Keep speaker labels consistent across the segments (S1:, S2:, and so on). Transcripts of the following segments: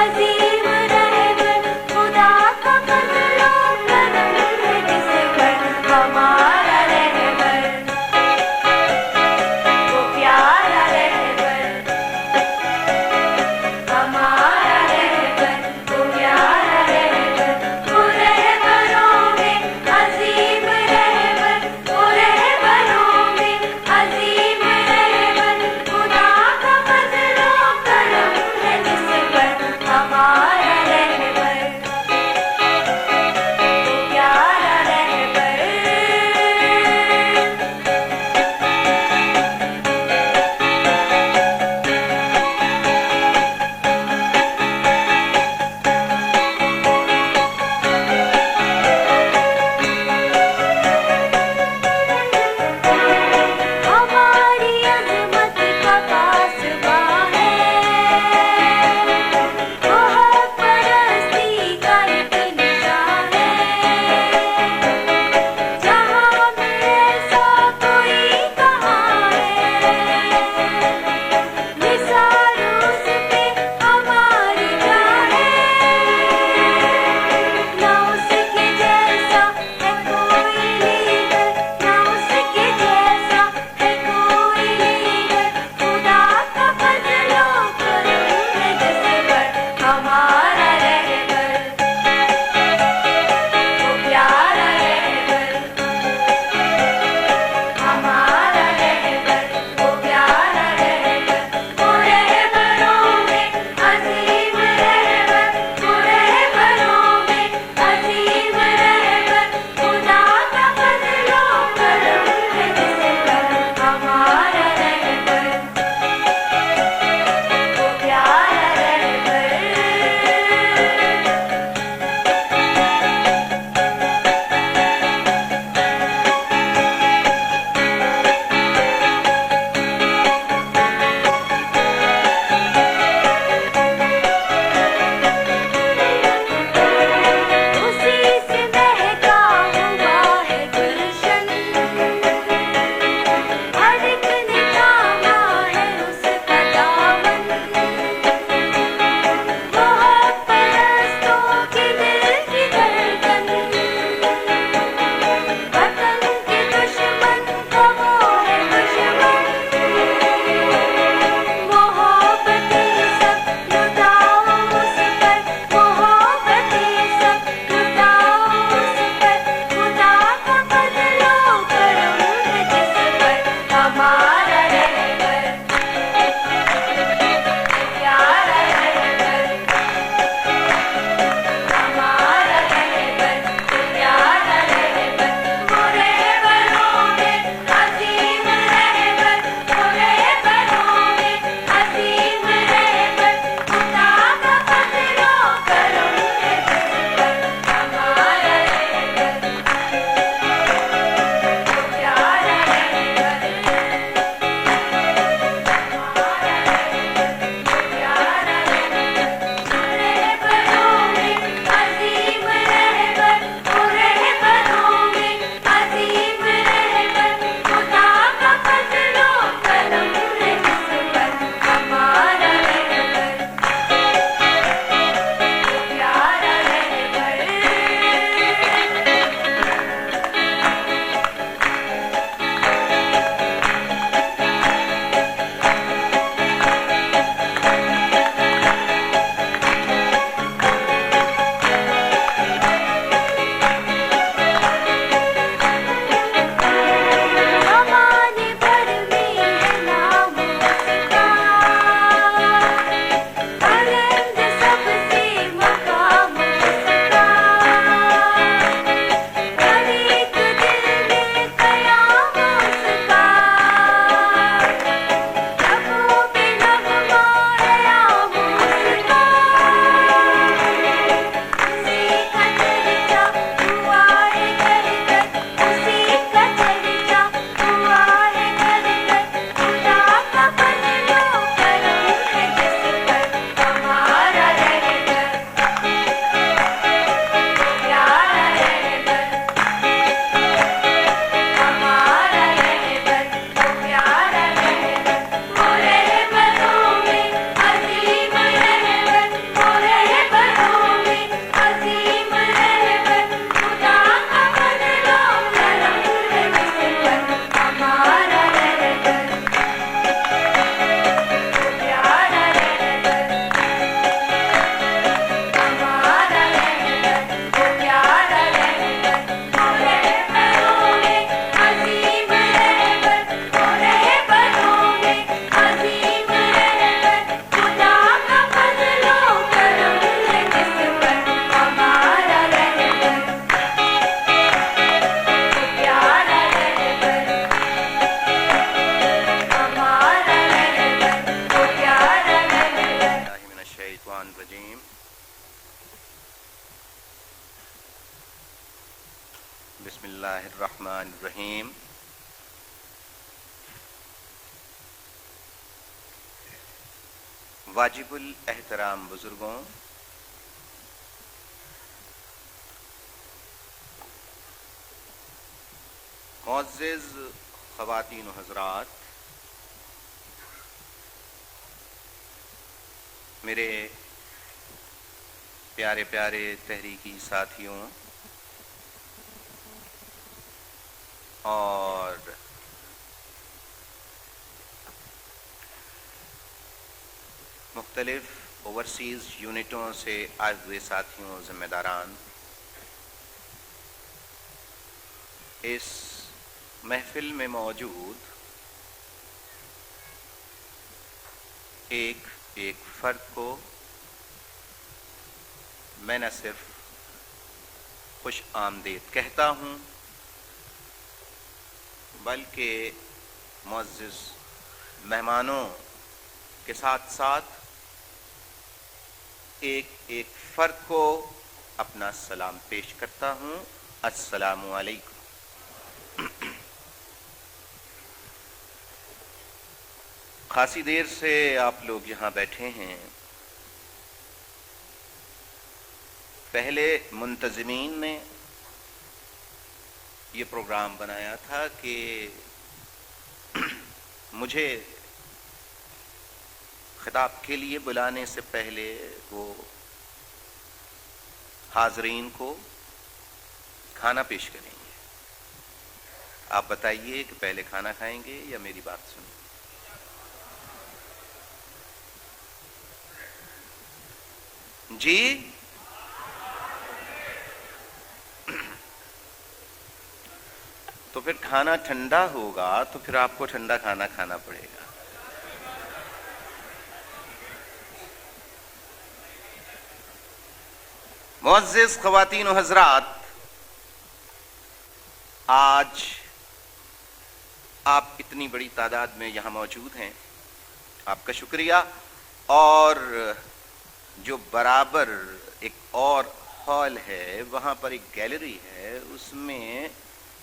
S1: عظیم رہبر خدا کا فضل و کرم بسم اللہ الرحمن الرحیم۔ واجب الاحترام بزرگوں، معزز خواتین و حضرات، میرے پیارے پیارے تحریکی ساتھیوں اور مختلف اوورسیز یونٹوں سے آئے ہوئے ساتھیوں، ذمہ داران، اس محفل میں موجود ایک ایک فرد کو میں نہ صرف خوش آمدید کہتا ہوں بلکہ معزز مہمانوں کے ساتھ ساتھ ایک ایک فرد کو اپنا سلام پیش کرتا ہوں۔ السلام علیکم۔ خاصی دیر سے آپ لوگ یہاں بیٹھے ہیں۔ پہلے منتظمین نے یہ پروگرام بنایا تھا کہ مجھے خطاب کے لیے بلانے سے پہلے وہ حاضرین کو کھانا پیش کریں گے۔ آپ بتائیے کہ پہلے کھانا کھائیں گے یا میری بات سنیں؟ جی، تو پھر کھانا ٹھنڈا ہوگا تو پھر آپ کو ٹھنڈا کھانا کھانا پڑے گا۔ معزز خواتین و حضرات، آج آپ اتنی بڑی تعداد میں یہاں موجود ہیں، آپ کا شکریہ۔ اور جو برابر ایک اور ہال ہے، وہاں پر ایک گیلری ہے، اس میں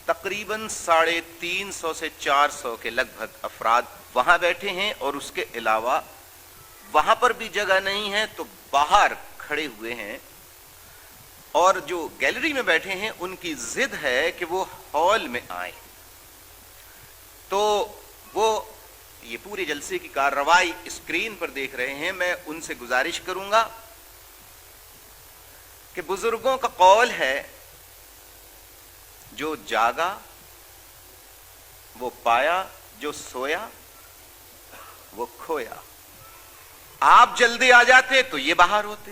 S1: تقریباً 350 سے 400 کے لگ بھگ افراد وہاں بیٹھے ہیں، اور اس کے علاوہ وہاں پر بھی جگہ نہیں ہے تو باہر کھڑے ہوئے ہیں، اور جو گیلری میں بیٹھے ہیں ان کی ضد ہے کہ وہ ہال میں آئیں۔ تو وہ یہ پورے جلسے کی کارروائی اسکرین پر دیکھ رہے ہیں۔ میں ان سے گزارش کروں گا کہ بزرگوں کا قول ہے، جو جاگا وہ پایا، جو سویا وہ کھویا۔ آپ جلدی آ جاتے تو یہ باہر ہوتے۔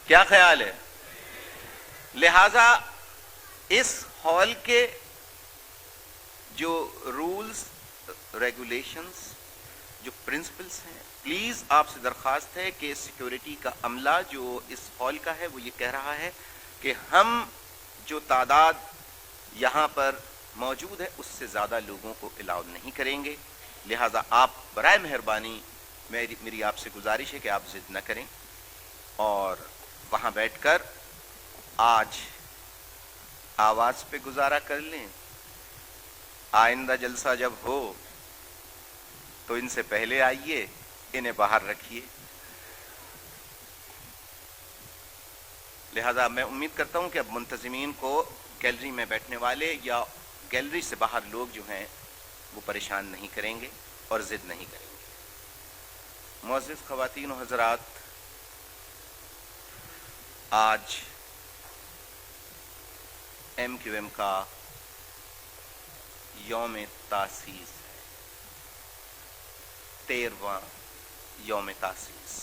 S1: کیا خیال ہے؟ لہذا اس ہال کے جو رولز ریگولیشنز، جو پرنسپلز ہیں، پلیز آپ سے درخواست ہے کہ سیکیورٹی کا عملہ جو اس ہال کا ہے وہ یہ کہہ رہا ہے کہ ہم جو تعداد یہاں پر موجود ہے اس سے زیادہ لوگوں کو الاؤ نہیں کریں گے۔ لہذا آپ برائے مہربانی میری آپ سے گزارش ہے کہ آپ ضد نہ کریں اور وہاں بیٹھ کر آج آواز پہ گزارا کر لیں۔ آئندہ جلسہ جب ہو تو ان سے پہلے آئیے، انہیں باہر رکھیے۔ لہذا میں امید کرتا ہوں کہ اب منتظمین کو گیلری میں بیٹھنے والے یا گیلری سے باہر لوگ جو ہیں وہ پریشان نہیں کریں گے اور ضد نہیں کریں گے۔ معزز خواتین و حضرات، آج ایم کیو ایم کا یوم تاسیس ہے، 13واں یوم تاسیس۔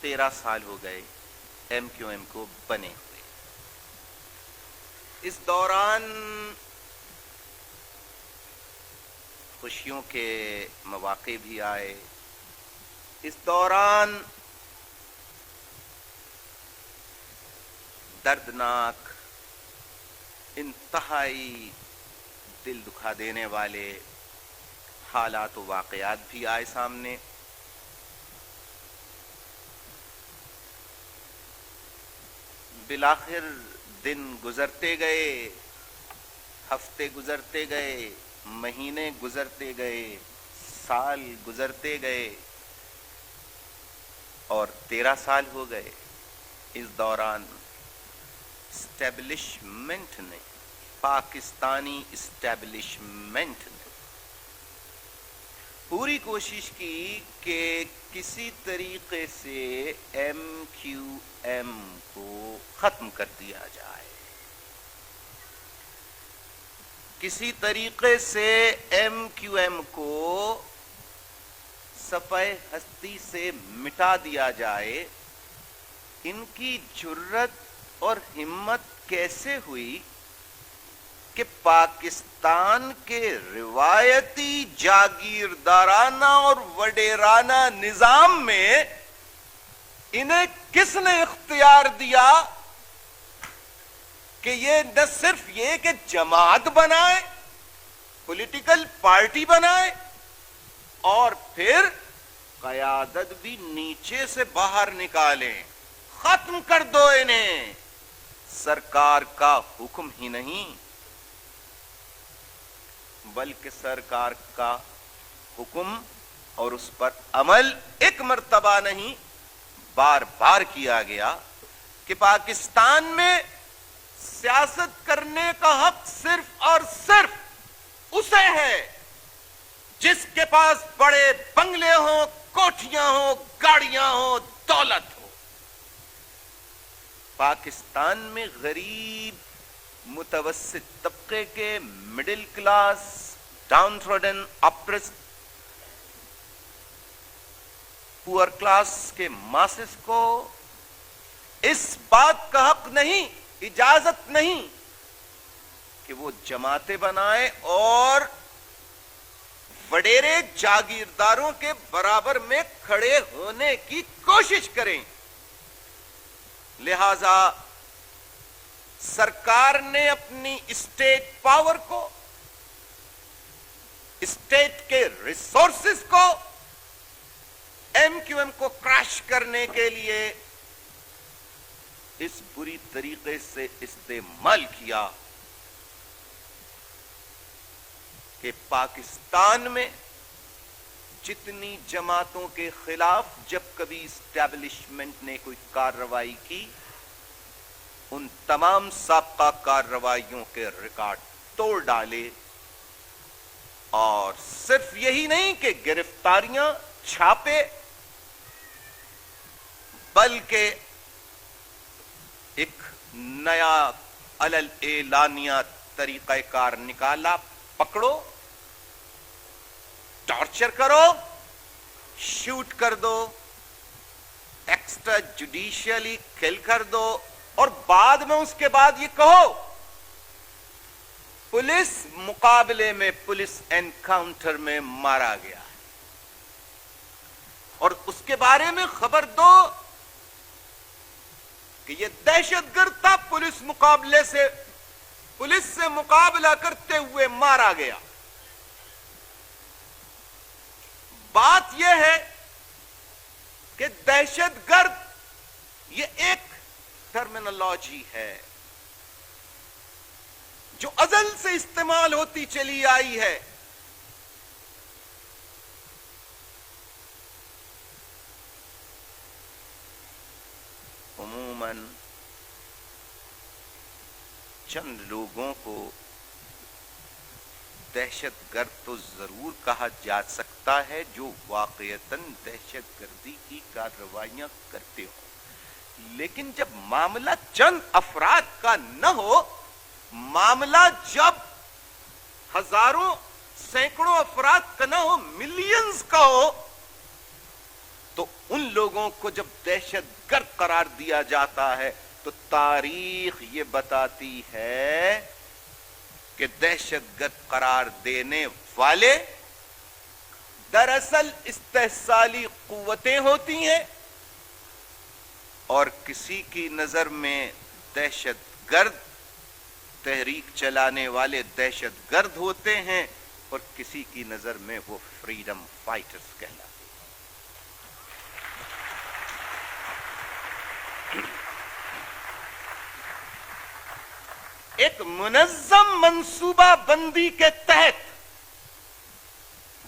S1: 13 سال ہو گئے ایم کیو ایم کو بنے ہوئے۔ اس دوران خوشیوں کے مواقع بھی آئے، اس دوران دردناک، انتہائی دل دکھا دینے والے حالات و واقعات بھی آئے سامنے۔ بالآخر دن گزرتے گئے، ہفتے گزرتے گئے، مہینے گزرتے گئے، سال گزرتے گئے، اور 13 سال ہو گئے۔ اس دوران اسٹیبلشمنٹ نے، پاکستانی اسٹیبلشمنٹ نے پوری کوشش کی کہ کسی طریقے سے ایم کیو ایم کو ختم کر دیا جائے، کسی طریقے سے ایم کیو ایم کو صفحہ ہستی سے مٹا دیا جائے۔ ان کی جرت اور ہمت کیسے ہوئی کہ پاکستان کے روایتی جاگیردارانہ اور وڈیرانہ نظام میں انہیں کس نے اختیار دیا کہ یہ نہ صرف یہ کہ جماعت بنائے، پولیٹیکل پارٹی بنائے، اور پھر قیادت بھی نیچے سے باہر نکالیں، ختم کر دو انہیں۔ سرکار کا حکم ہی نہیں بلکہ سرکار کا حکم اور اس پر عمل ایک مرتبہ نہیں، بار بار کیا گیا کہ پاکستان میں سیاست کرنے کا حق صرف اور صرف اسے ہے جس کے پاس بڑے بنگلے ہوں، کوٹھیاں ہوں، گاڑیاں ہوں، دولت ہو۔ پاکستان میں غریب، متوسط طبقے کے، مڈل کلاس، ڈاؤن ٹروڈن، اپریسڈ، پور کلاس کے ماسس کو اس بات کا حق نہیں، اجازت نہیں کہ وہ جماعتیں بنائیں اور وڈیرے جاگیرداروں کے برابر میں کھڑے ہونے کی کوشش کریں۔ لہذا سرکار نے اپنی اسٹیٹ پاور کو، اسٹیٹ کے ریسورسز کو ایم کیو ایم کو کریش کرنے کے لیے اس بری طریقے سے استعمال کیا کہ پاکستان میں جتنی جماعتوں کے خلاف جب کبھی اسٹیبلشمنٹ نے کوئی کارروائی کی، ان تمام سابقہ کارروائیوں کے ریکارڈ توڑ ڈالے، اور صرف یہی نہیں کہ گرفتاریاں، چھاپے، بلکہ ایک نیا علل اعلانیہ طریقہ کار نکالا، پکڑو، ٹارچر کرو، شوٹ کر دو، ایکسٹرا جوڈیشلی کل کر دو، اور بعد میں اس کے بعد یہ کہو پولیس مقابلے میں، پولیس انکاؤنٹر میں مارا گیا، اور اس کے بارے میں خبر دو کہ یہ دہشت گرد تھا، پولیس مقابلے سے، پولیس سے مقابلہ کرتے ہوئے مارا گیا۔ بات یہ ہے کہ دہشت گرد یہ ایک ٹرمینالوجی ہے جو ازل سے استعمال ہوتی چلی آئی ہے۔ عموماً چند لوگوں کو دہشت گرد تو ضرور کہا جا سکتا ہے جو واقعتاً دہشت گردی کی کارروائیاں کرتے ہوں، لیکن جب معاملہ چند افراد کا نہ ہو، معاملہ جب ہزاروں، سینکڑوں افراد کا نہ ہو، ملینز کا ہو، تو ان لوگوں کو جب دہشت گرد قرار دیا جاتا ہے تو تاریخ یہ بتاتی ہے کہ دہشت گرد قرار دینے والے دراصل استحصالی قوتیں ہوتی ہیں، اور کسی کی نظر میں دہشت گرد تحریک چلانے والے دہشت گرد ہوتے ہیں، اور کسی کی نظر میں وہ فریڈم فائٹرز کہلاتے ہیں۔ ایک منظم منصوبہ بندی کے تحت،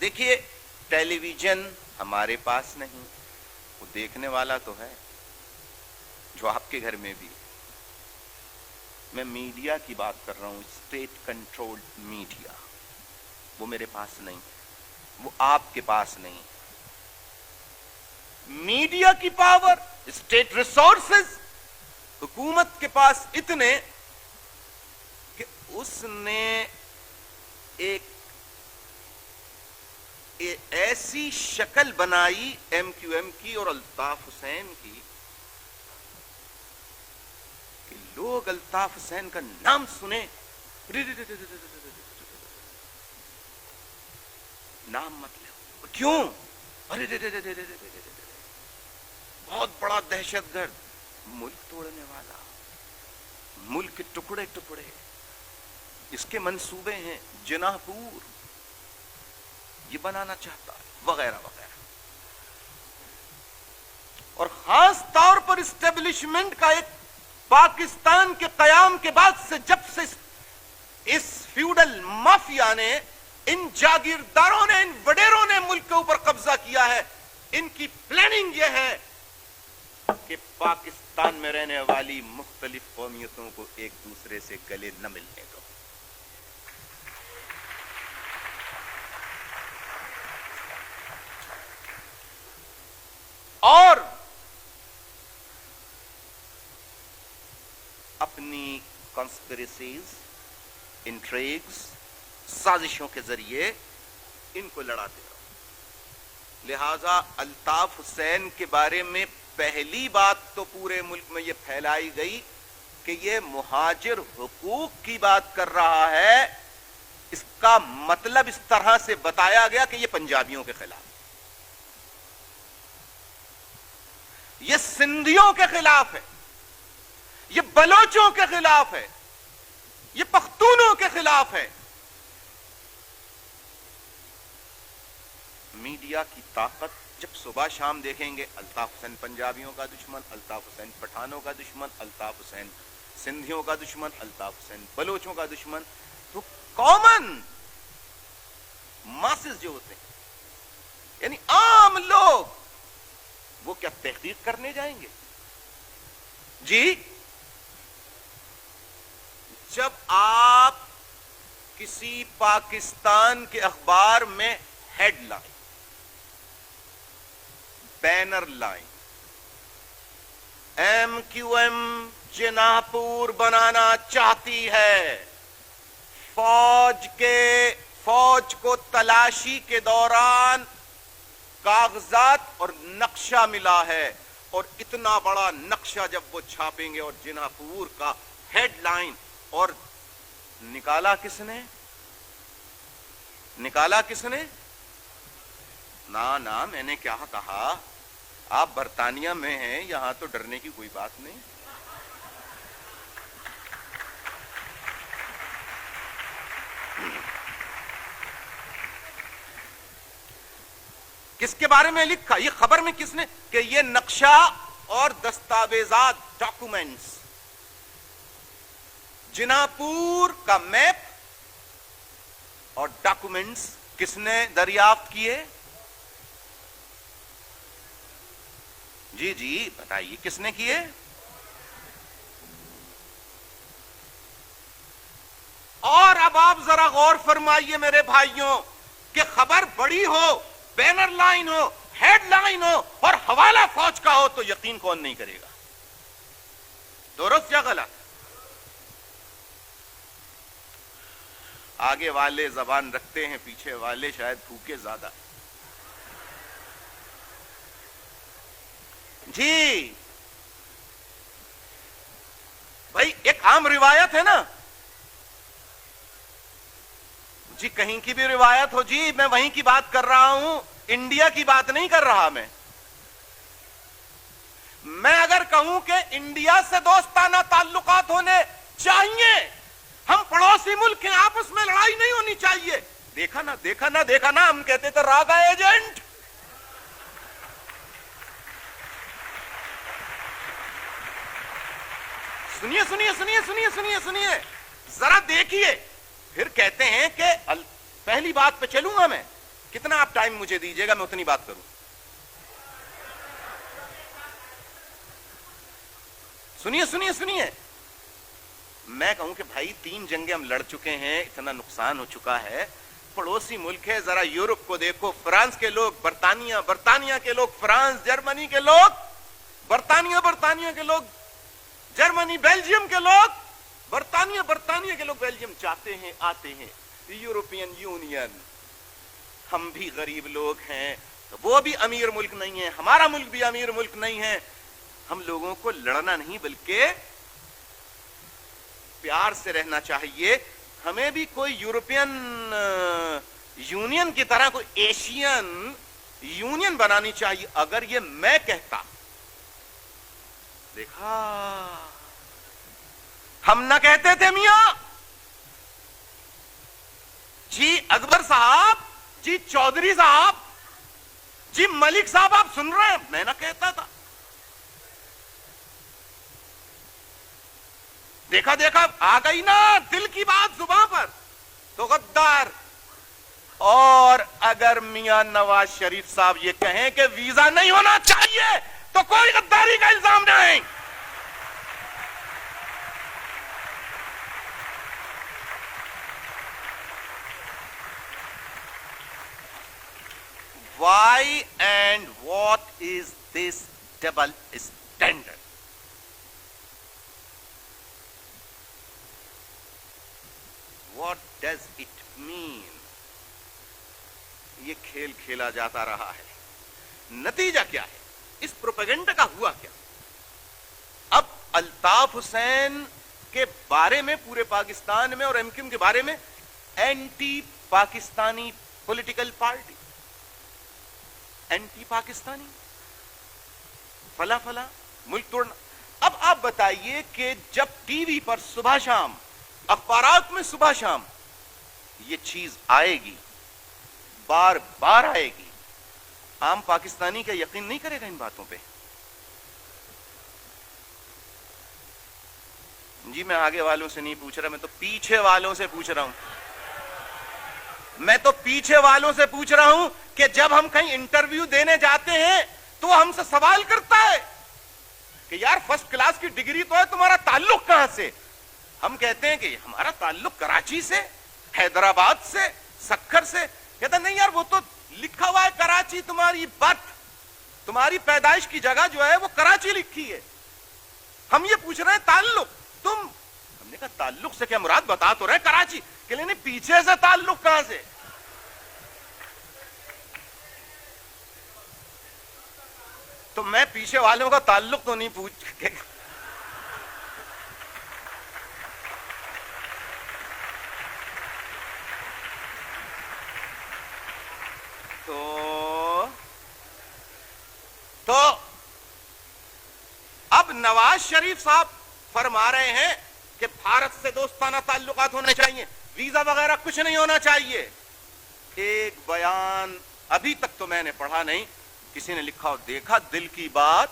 S1: دیکھیے ٹیلی ویژن ہمارے پاس نہیں، وہ دیکھنے والا تو ہے جو آپ کے گھر میں بھی، میں میڈیا کی بات کر رہا ہوں، اسٹیٹ کنٹرولڈ میڈیا، وہ میرے پاس نہیں، وہ آپ کے پاس نہیں۔ میڈیا کی پاور، اسٹیٹ ریسورسز حکومت کے پاس اتنے کہ اس نے ایک ایسی شکل بنائی ایم کیو ایم کی اور الطاف حسین کی کہ لوگ الطاف حسین کا نام سنے نام مطلب کیوں، ارے بہت بڑا دہشت گرد، ملک توڑنے والا، ملک کے ٹکڑے ٹکڑے، اس کے منصوبے ہیں، جناح پور یہ بنانا چاہتا ہے، وغیرہ وغیرہ۔ اور خاص طور پر اسٹیبلشمنٹ کا ایک پاکستان کے قیام کے بعد سے، جب سے اس فیوڈل مافیا نے، ان جاگیرداروں نے، ان وڈیروں نے ملک کے اوپر قبضہ کیا ہے، ان کی پلاننگ یہ ہے کہ پاکستان میں رہنے والی مختلف قومیتوں کو ایک دوسرے سے گلے نہ ملنے دو۔ اور اپنی کانسپریسیز، انٹریگز، سازشوں کے ذریعے ان کو لڑاتے رہو۔ لہذا الطاف حسین کے بارے میں پہلی بات تو پورے ملک میں یہ پھیلائی گئی کہ یہ مہاجر حقوق کی بات کر رہا ہے، اس کا مطلب اس طرح سے بتایا گیا کہ یہ پنجابیوں کے خلاف، یہ سندھیوں کے خلاف ہے، یہ بلوچوں کے خلاف ہے، یہ پختونوں کے خلاف ہے۔ میڈیا کی طاقت، جب صبح شام دیکھیں گے الطاف حسین پنجابیوں کا دشمن، الطاف حسین پٹھانوں کا دشمن، الطاف حسین سندھیوں کا دشمن، الطاف حسین بلوچوں کا دشمن، تو کامن ماسز جو ہوتے ہیں، یعنی عام لوگ، وہ کیا تحقیق کرنے جائیں گے؟ جی، جب آپ کسی پاکستان کے اخبار میں headline, banner line, M Q M Jinnahpur بنانا چاہتی ہے، فوج کو تلاشی کے دوران کاغذات اور نقشہ ملا ہے، اور اتنا بڑا نقشہ جب وہ چھاپیں گے اور جناح پور کا ہیڈ لائن، اور نکالا کس نے؟ نا میں نے کیا کہا، آپ برطانیہ میں ہیں، یہاں تو ڈرنے کی کوئی بات نہیں۔ کس کے بارے میں لکھا؟ یہ خبر میں کس نے کہ یہ نقشہ اور دستاویزات، ڈاکومنٹس، جناح پور کا میپ اور ڈاکومنٹس کس نے دریافت کیے؟ جی بتائیے کس نے کیے؟ اور اب آپ ذرا غور فرمائیے میرے بھائیوں کہ خبر بڑی ہو، بینر لائن ہو، ہیڈ لائن ہو، اور حوالہ فوج کا ہو، تو یقین کون نہیں کرے گا؟ درست یا غلط؟ آگے والے زبان رکھتے ہیں، پیچھے والے شاید پھوکے زیادہ۔ جی بھائی، ایک عام روایت ہے نا جی، کہیں کی بھی روایت ہو جی، میں وہیں کی بات کر رہا ہوں، انڈیا کی بات نہیں کر رہا۔ میں اگر کہوں کہ انڈیا سے دوستانہ تعلقات ہونے چاہیے، ہم پڑوسی ملک ہیں، آپس میں لڑائی نہیں ہونی چاہیے، دیکھا نا، ہم کہتے تھے راگا ایجنٹ۔ سنیے ذرا دیکھیے. پھر کہتے ہیں کہ پہلی بات پہ چلوں گا میں. کتنا آپ ٹائم مجھے دیجیے گا, میں اتنی بات کروں. سنیے سنیے سنیے, میں کہوں کہ بھائی 3 جنگیں ہم لڑ چکے ہیں, اتنا نقصان ہو چکا ہے, پڑوسی ملک ہے, ذرا یورپ کو دیکھو, فرانس کے لوگ, برطانیہ کے لوگ, فرانس, جرمنی کے لوگ, برطانیہ کے لوگ, جرمنی, بیلجیم کے لوگ, برطانیہ کے لوگ بیلجیم جاتے ہیں, آتے ہیں. یورپین یونین, ہم بھی غریب لوگ ہیں, وہ بھی امیر ملک نہیں ہے, ہمارا ملک بھی امیر ملک نہیں ہے. ہم لوگوں کو لڑنا نہیں بلکہ پیار سے رہنا چاہیے. ہمیں بھی کوئی یورپین یونین کی طرح کوئی ایشین یونین بنانی چاہیے. اگر یہ میں کہتا, دیکھا ہم نہ کہتے تھے میاں جی اکبر صاحب, جی چودھری صاحب, جی ملک صاحب, آپ سن رہے ہیں, میں نہ کہتا تھا. دیکھا آ گئی نا دل کی بات زباں پر, تو غدار. اور اگر میاں نواز شریف صاحب یہ کہیں کہ ویزا نہیں ہونا چاہیے تو کوئی غداری کا الزام نہیں. Why and what is this double standard? What does it mean? یہ کھیل کھیلا جاتا رہا ہے. نتیجہ کیا ہے اس پروپیگنڈا کا؟ ہوا کیا؟ اب الطاف حسین کے بارے میں پورے پاکستان میں اور ایم کیو ایم کے بارے میں anti Pakistani political party, anti Pakistani, فلا ملک توڑنا. اب آپ بتائیے کہ جب ٹی وی پر صبح شام, اخبارات میں صبح شام یہ چیز آئے گی, بار بار آئے گی, عام پاکستانی کا یقین نہیں کرے گا ان باتوں پہ. جی میں آگے والوں سے نہیں پوچھ رہا, میں تو پیچھے والوں سے پوچھ رہا ہوں. میں تو پیچھے والوں سے پوچھ رہا ہوں کہ جب ہم کہیں انٹرویو دینے جاتے ہیں تو وہ ہم سے سوال کرتا ہے کہ یار فرسٹ کلاس کی ڈگری تو ہے, تمہارا تعلق کہاں سے؟ ہم کہتے ہیں کہ ہمارا تعلق کراچی سے, حیدرآباد سے, سکھر سے. کہتا نہیں یار وہ تو لکھا ہوا ہے کراچی, تمہاری بات, تمہاری پیدائش کی جگہ جو ہے وہ کراچی لکھی ہے, ہم یہ پوچھ رہے ہیں تعلق. تم, ہم نے کہا تعلق سے کیا مراد, بتا تو رہے کراچی. کہ نہیں پیچھے سے تعلق کہاں سے؟ تو میں پیچھے والوں کا تعلق تو نہیں پوچھ کے, تو اب نواز شریف صاحب فرما رہے ہیں کہ بھارت سے دوستانہ تعلقات ہونے چاہیے, ویزا وغیرہ کچھ نہیں ہونا چاہیے. ایک بیان ابھی تک تو میں نے پڑھا نہیں, کسی نے لکھا اور دیکھا, دل کی بات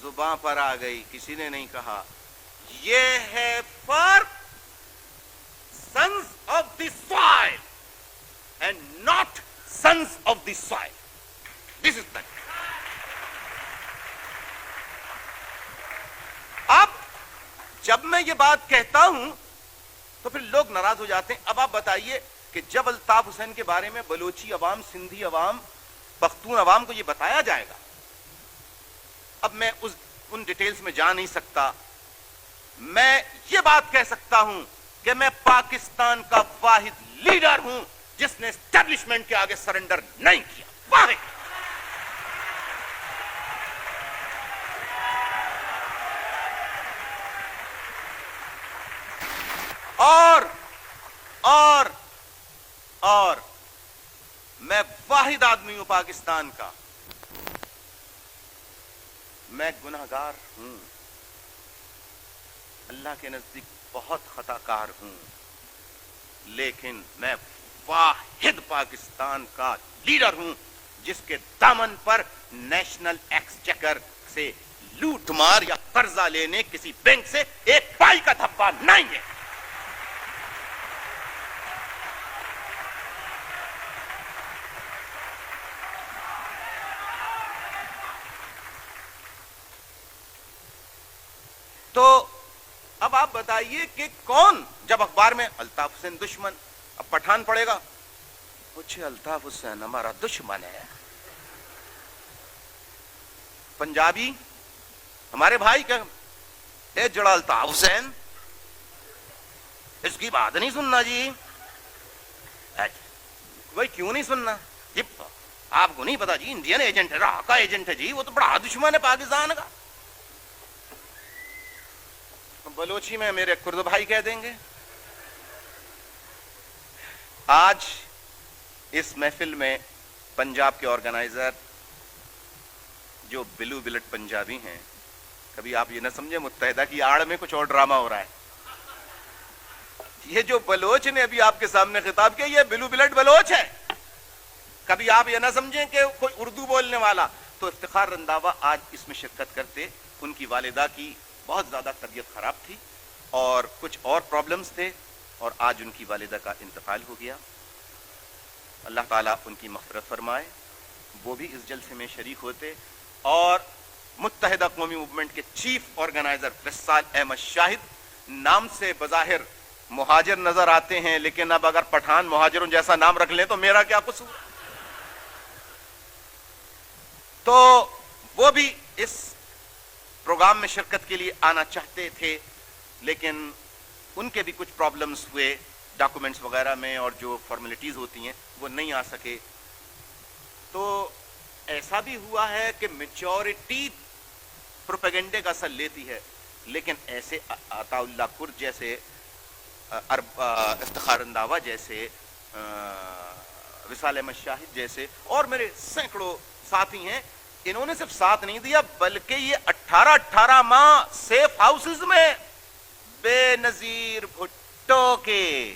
S1: زباں پر آ گئی, کسی نے نہیں کہا. یہ ہے فرق sons of the soil and not sons of the soil. This is the. اب جب میں یہ بات کہتا ہوں تو پھر لوگ ناراض ہو جاتے ہیں. اب آپ بتائیے کہ جب الطاف حسین کے بارے میں بلوچی عوام, سندھی عوام, پختون عوام کو یہ بتایا جائے گا, اب میں ان ڈیٹیلز میں جا نہیں سکتا. میں یہ بات کہہ سکتا ہوں کہ میں پاکستان کا واحد لیڈر ہوں جس نے اسٹیبلشمنٹ کے آگے سرنڈر نہیں کیا, واحد. اور میں واحد آدمی ہوں پاکستان کا. میں گناہگار ہوں, اللہ کے نزدیک بہت خطا کار ہوں, لیکن میں واحد پاکستان کا لیڈر ہوں جس کے دامن پر نیشنل ایکسچیکر سے لوٹ مار یا قرضہ لینے کسی بینک سے ایک پائی کا دھبا نہیں ہے. تو اب آپ بتائیے کہ کون, جب اخبار میں الطاف حسین دشمن, اب پٹھان پڑے گا, کچھ الطاف حسین ہمارا دشمن ہے, پنجابی ہمارے بھائی کا اے جڑا الطاف حسین, اس کی بات نہیں سننا جی. بھائی کیوں نہیں سننا جی؟ آپ کو نہیں پتا جی, انڈین ایجنٹ ہے, راہ کا ایجنٹ ہے جی, وہ تو بڑا دشمن ہے پاکستان کا. بلوچی میں میرے کرد بھائی کہہ دیں گے. آج اس محفل میں پنجاب کے آرگنائزر جو بلو بلٹ پنجابی ہیں, کبھی آپ یہ نہ سمجھے متحدہ کی آڑ میں کچھ اور ڈرامہ ہو رہا ہے. یہ جو بلوچ نے ابھی آپ کے سامنے خطاب کیا, یہ بلو بلٹ بلوچ ہے. کبھی آپ یہ نہ سمجھیں کہ کوئی اردو بولنے والا. تو افتخار رنداوا آج اس میں شرکت کرتے. ان کی والدہ کی بہت زیادہ طبیعت خراب تھی اور کچھ اور پرابلمز تھے, اور آج ان کی والدہ کا انتقال ہو گیا. اللہ تعالیٰ ان کی مغفرت فرمائے. وہ بھی اس جلسے میں شریک ہوتے, اور متحدہ قومی موومنٹ کے چیف آرگنائزر وصال احمد شاہد نام سے بظاہر مہاجر نظر آتے ہیں, لیکن اب اگر پٹھان مہاجروں جیسا نام رکھ لیں تو میرا کیا قصور. تو وہ بھی اس پروگرام میں شرکت کے لیے آنا چاہتے تھے, لیکن ان کے بھی کچھ پرابلمز ہوئے ڈاکومنٹس وغیرہ میں, اور جو فارمیلٹیز ہوتی ہیں وہ نہیں آ سکے. تو ایسا بھی ہوا ہے کہ میجورٹی پروپیگنڈے کا اثر لیتی ہے, لیکن ایسے عطا اللہ کرد جیسے, افتخار رنداوا جیسے, وصال احمد شاہد جیسے, اور میرے سینکڑوں ساتھی ہیں, انہوں نے صرف ساتھ نہیں دیا بلکہ یہ 18 ماہ سیف ہاؤسز میں بے نظیر بھٹو کے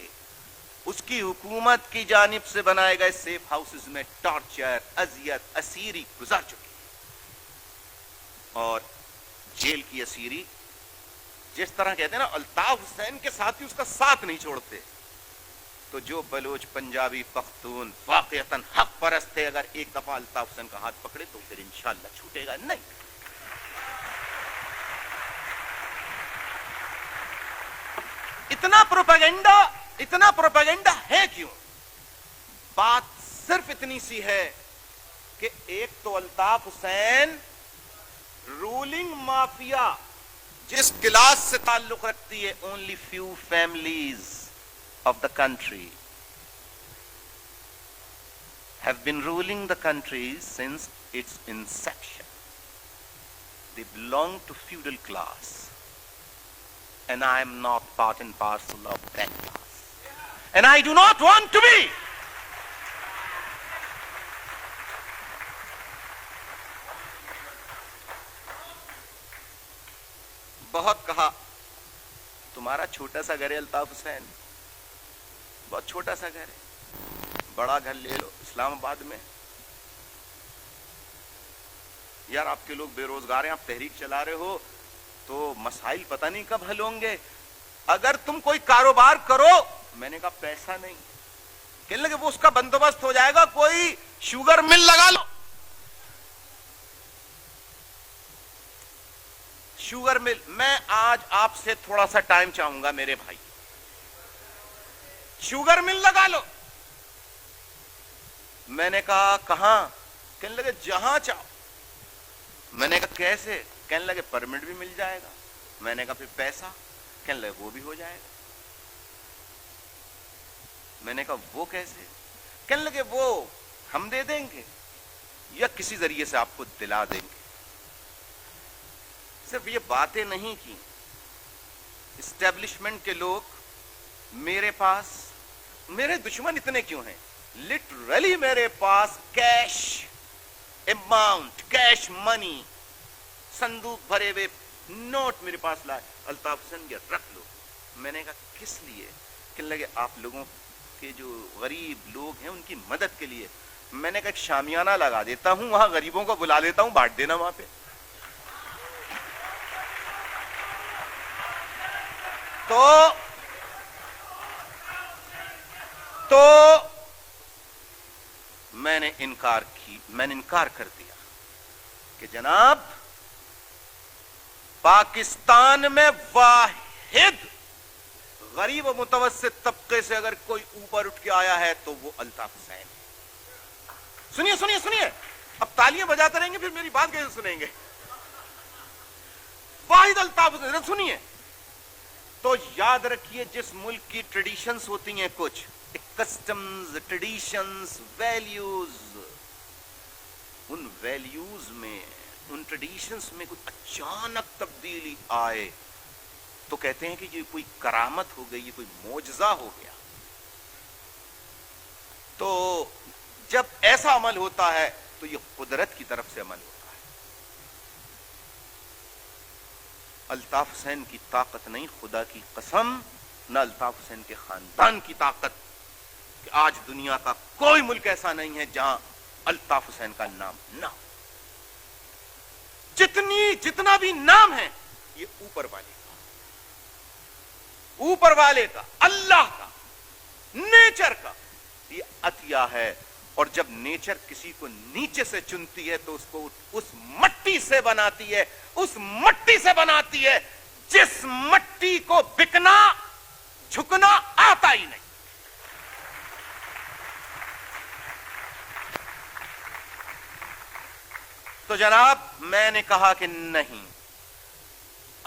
S1: اس کی حکومت کی جانب سے بنائے گئے سیف ہاؤسز میں ٹارچر, اذیت, اسیری گزار چکی, اور جیل کی اسیری جس طرح کہتے ہیں نا الطاف حسین کے ساتھی اس کا ساتھ نہیں چھوڑتے. تو جو بلوچ پنجابی پختون واقعتاً حق پرست ہے, اگر ایک دفعہ الطاف حسین کا ہاتھ پکڑے تو پھر انشاءاللہ چھوٹے گا نہیں. اتنا پروپیگنڈا ہے کیوں؟ بات صرف اتنی سی ہے کہ ایک تو الطاف حسین رولنگ مافیا جس کلاس سے تعلق رکھتی ہے, only few families of the country have been ruling the country since its inception. They belong to feudal class, and I am not part and parcel of that class, and I do not want to be. بہت کہا تمہارا چھوٹا سا گھر ہے الطاف حسین, بہت چھوٹا سا گھر ہے, بڑا گھر لے لو اسلام آباد میں. یار آپ کے لوگ بے روزگار ہیں, آپ تحریک چلا رہے ہو, تو مسائل پتہ نہیں کب حل ہوں گے. اگر تم کوئی کاروبار کرو, میں نے کہا پیسہ نہیں, کہنے لگے وہ اس کا بندوبست ہو جائے گا, کوئی شوگر مل لگا لو. شوگر مل, میں آج آپ سے تھوڑا سا ٹائم چاہوں گا میرے بھائی, شوگر مل لگا لو. میں نے کہا کہاں؟ کہنے لگے جہاں چاہو. میں نے کہا کیسے؟ کہنے لگے پرمٹ بھی مل جائے گا. میں نے کہا پھر پیسہ؟ کہنے لگے وہ بھی ہو جائے گا. میں نے کہا وہ کیسے؟ کہنے لگے وہ ہم دے دیں گے یا کسی ذریعے سے آپ کو دلا دیں گے. صرف یہ باتیں نہیں کی, اسٹیبلشمنٹ کے لوگ میرے پاس, میرے دشمن اتنے کیوں ہیں, لٹرلی میرے پاس کیش اماؤنٹ, کیش منی, صندوق بھرے ہوئے نوٹ میرے پاس لائے, الطاف حسین یہ رکھ لو. میں نے کہا کس لیے؟ کہنے لگے آپ لوگوں کے جو غریب لوگ ہیں ان کی مدد کے لیے. میں نے کہا ایک شامیانہ لگا دیتا ہوں, وہاں غریبوں کو بلا لیتا ہوں, بانٹ دینا وہاں پہ. تو میں نے انکار کر دیا کہ جناب پاکستان میں واحد غریب و متوسط طبقے سے اگر کوئی اوپر اٹھ کے آیا ہے تو وہ الطاف حسین ہے. سنیے سنیے سنیے, اب تالیاں بجاتے رہیں گے پھر میری بات کیسے سنیں گے؟ واحد الطاف حسین. سنیے تو یاد رکھیے, جس ملک کی ٹریڈیشنز ہوتی ہیں, کچھ کسٹمز, ٹریڈیشنز, ویلیوز, ان ویلیوز میں, ان ٹریڈیشنز میں کوئی اچانک تبدیلی آئے تو کہتے ہیں کہ یہ کوئی کرامت ہو گئی, یہ کوئی معجزہ ہو گیا. تو جب ایسا عمل ہوتا ہے تو یہ قدرت کی طرف سے عمل ہوتا ہے. الطاف حسین کی طاقت نہیں, خدا کی قسم, نہ الطاف حسین کے خاندان کی طاقت, کہ آج دنیا کا کوئی ملک ایسا نہیں ہے جہاں الطاف حسین کا نام نہ ہو. جتنا بھی نام ہے یہ اوپر والے کا, اللہ کا, نیچر کا یہ عطیہ ہے. اور جب نیچر کسی کو نیچے سے چنتی ہے تو اس کو اس مٹی سے بناتی ہے, جس مٹی کو بکنا جھکنا آتا ہی نہیں. تو جناب میں نے کہا کہ نہیں,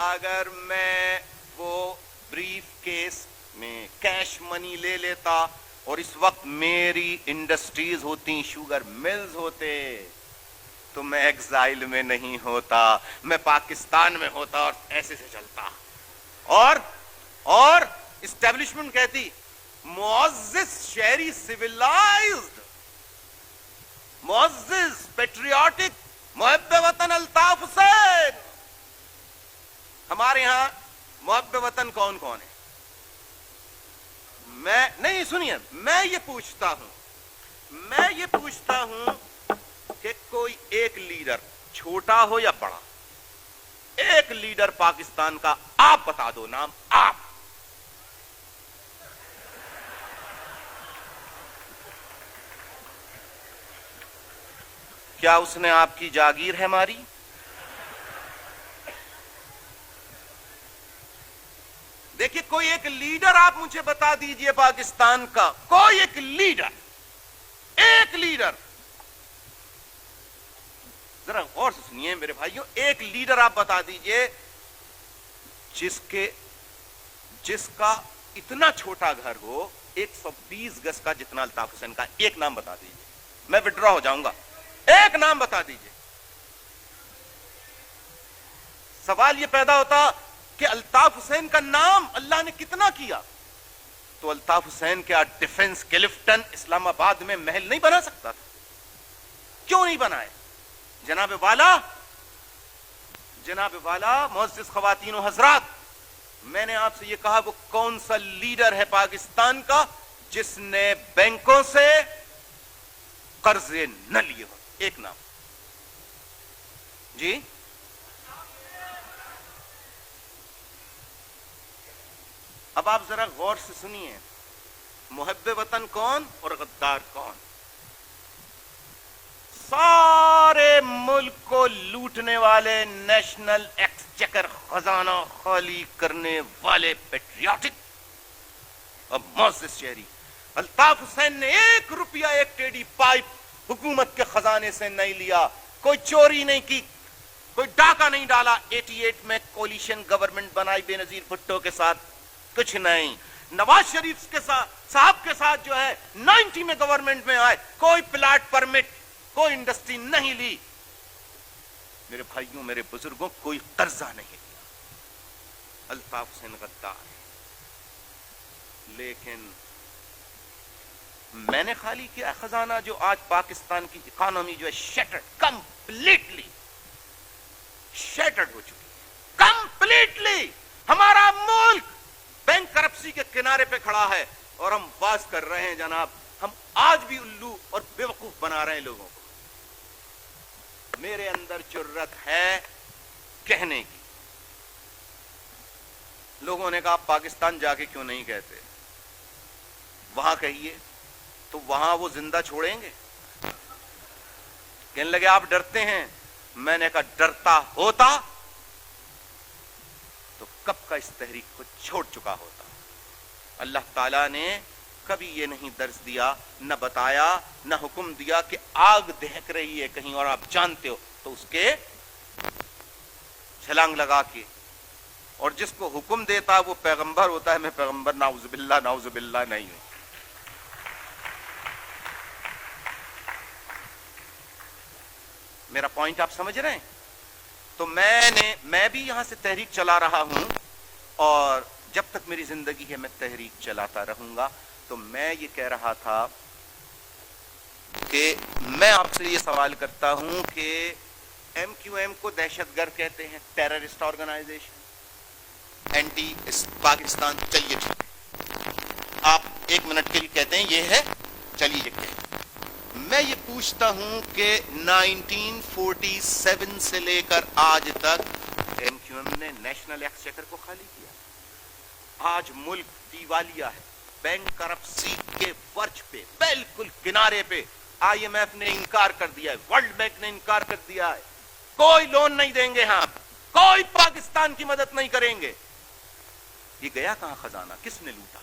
S1: اگر میں وہ بریف کیس میں کیش منی لے لیتا اور اس وقت میری انڈسٹریز ہوتی, شوگر ملز ہوتے, تو میں ایگزائل میں نہیں ہوتا, میں پاکستان میں ہوتا اور ایسے سے چلتا. اور اسٹیبلشمنٹ کہتی معزز شہری, سیولائزڈ, معزز پیٹریوٹک, محب وطن الطاف حسین. ہمارے ہاں محب وطن کون کون ہے؟ میں نہیں, سنیے, میں یہ پوچھتا ہوں کہ کوئی ایک لیڈر, چھوٹا ہو یا بڑا, ایک لیڈر پاکستان کا آپ بتا دو نام, آپ. کیا اس نے آپ کی جاگیر ہے ماری؟ دیکھیے, کوئی ایک لیڈر آپ مجھے بتا دیجئے پاکستان کا, کوئی ایک لیڈر, ذرا غور سے سنیے میرے بھائیوں, ایک لیڈر آپ بتا دیجئے جس کا اتنا چھوٹا گھر ہو, 120 گز کا جتنا الطاف حسین کا, ایک نام بتا دیجئے, میں وڈرا ہو جاؤں گا, ایک نام بتا دیجئے. سوال یہ پیدا ہوتا کہ الطاف حسین کا نام اللہ نے کتنا کیا, تو الطاف حسین کیا ڈیفنس کلفٹن اسلام آباد میں محل نہیں بنا سکتا تھا؟ کیوں نہیں بنائے؟ جناب والا, معزز خواتین و حضرات, میں نے آپ سے یہ کہا وہ کون سا لیڈر ہے پاکستان کا جس نے بینکوں سے قرضے نہ لیے ہو؟ ایک نام جی. اب آپ ذرا غور سے سنیے, محب وطن کون اور غدار کون؟ سارے ملک کو لوٹنے والے, نیشنل ایکسچیکر خزانہ خالی کرنے والے پیٹریوٹک اور معزز شہری. الطاف حسین نے 1 روپیہ, 1 ٹیڈی پائپ حکومت کے خزانے سے نہیں لیا, کوئی چوری نہیں کی, کوئی ڈاکہ نہیں ڈالا. 88 میں کولیشن گورنمنٹ بنائی بے نظیر بھٹو کے ساتھ, کچھ نہیں. نواز شریف کے ساتھ, صاحب کے ساتھ جو ہے 90 میں گورنمنٹ میں آئے, کوئی پلاٹ پرمٹ, کوئی انڈسٹری نہیں لی. میرے بھائیوں, میرے بزرگوں, کوئی قرضہ نہیں لیا. الطاف حسین غدار. لیکن میں نے خالی کیا خزانہ جو آج پاکستان کی اکانومی جو ہے شیٹرڈ, کمپلیٹلی شیٹرڈ ہو چکی ہے, کمپلیٹلی. ہمارا ملک بینک کرپسی کے کنارے پہ کھڑا ہے اور ہم باز کر رہے ہیں جناب, ہم آج بھی الو اور بیوقوف بنا رہے ہیں لوگوں کو. میرے اندر جرت ہے کہنے کی, لوگوں نے کہا آپ پاکستان جا کے کیوں نہیں کہتے؟ وہاں کہیے تو وہاں وہ زندہ چھوڑیں گے؟ کہنے لگے آپ ڈرتے ہیں. میں نے کہا ڈرتا ہوتا تو کب کا اس تحریک کو چھوڑ چکا ہوتا. اللہ تعالیٰ نے کبھی یہ نہیں درس دیا، نہ بتایا، نہ حکم دیا کہ آگ دہک رہی ہے کہیں اور آپ جانتے ہو تو اس کے چھلانگ لگا کے. اور جس کو حکم دیتا وہ پیغمبر ہوتا ہے. میں پیغمبر نعوذ باللہ نہیں ہوں. میرا پوائنٹ آپ سمجھ رہے ہیں؟ تو میں بھی یہاں سے تحریک چلا رہا ہوں، اور جب تک میری زندگی ہے میں تحریک چلاتا رہوں گا. تو میں یہ کہہ رہا تھا کہ میں آپ سے یہ سوال کرتا ہوں کہ ایم کیو ایم کو دہشت گرد کہتے ہیں، ٹیررسٹ آرگنائزیشن، اینٹی پاکستان. چلیے ٹھیک ہے، آپ 1 منٹ کے لیے کہتے ہیں یہ ہے، چلیے یہ کہیں. میں یہ پوچھتا ہوں کہ 1947 سے لے کر آج تک ایم کیو ایم نے نیشنل ایکسچیکر کو خالی کیا. آج ملک دیوالیہ ہے، بینک کرپسی کے ورج پہ، بالکل کنارے پہ. آئی ایم ایف نے انکار کر دیا ہے، ورلڈ بینک نے انکار کر دیا ہے، کوئی لون نہیں دیں گے ہم، کوئی پاکستان کی مدد نہیں کریں گے. یہ گیا کہاں خزانہ؟ کس نے لوٹا؟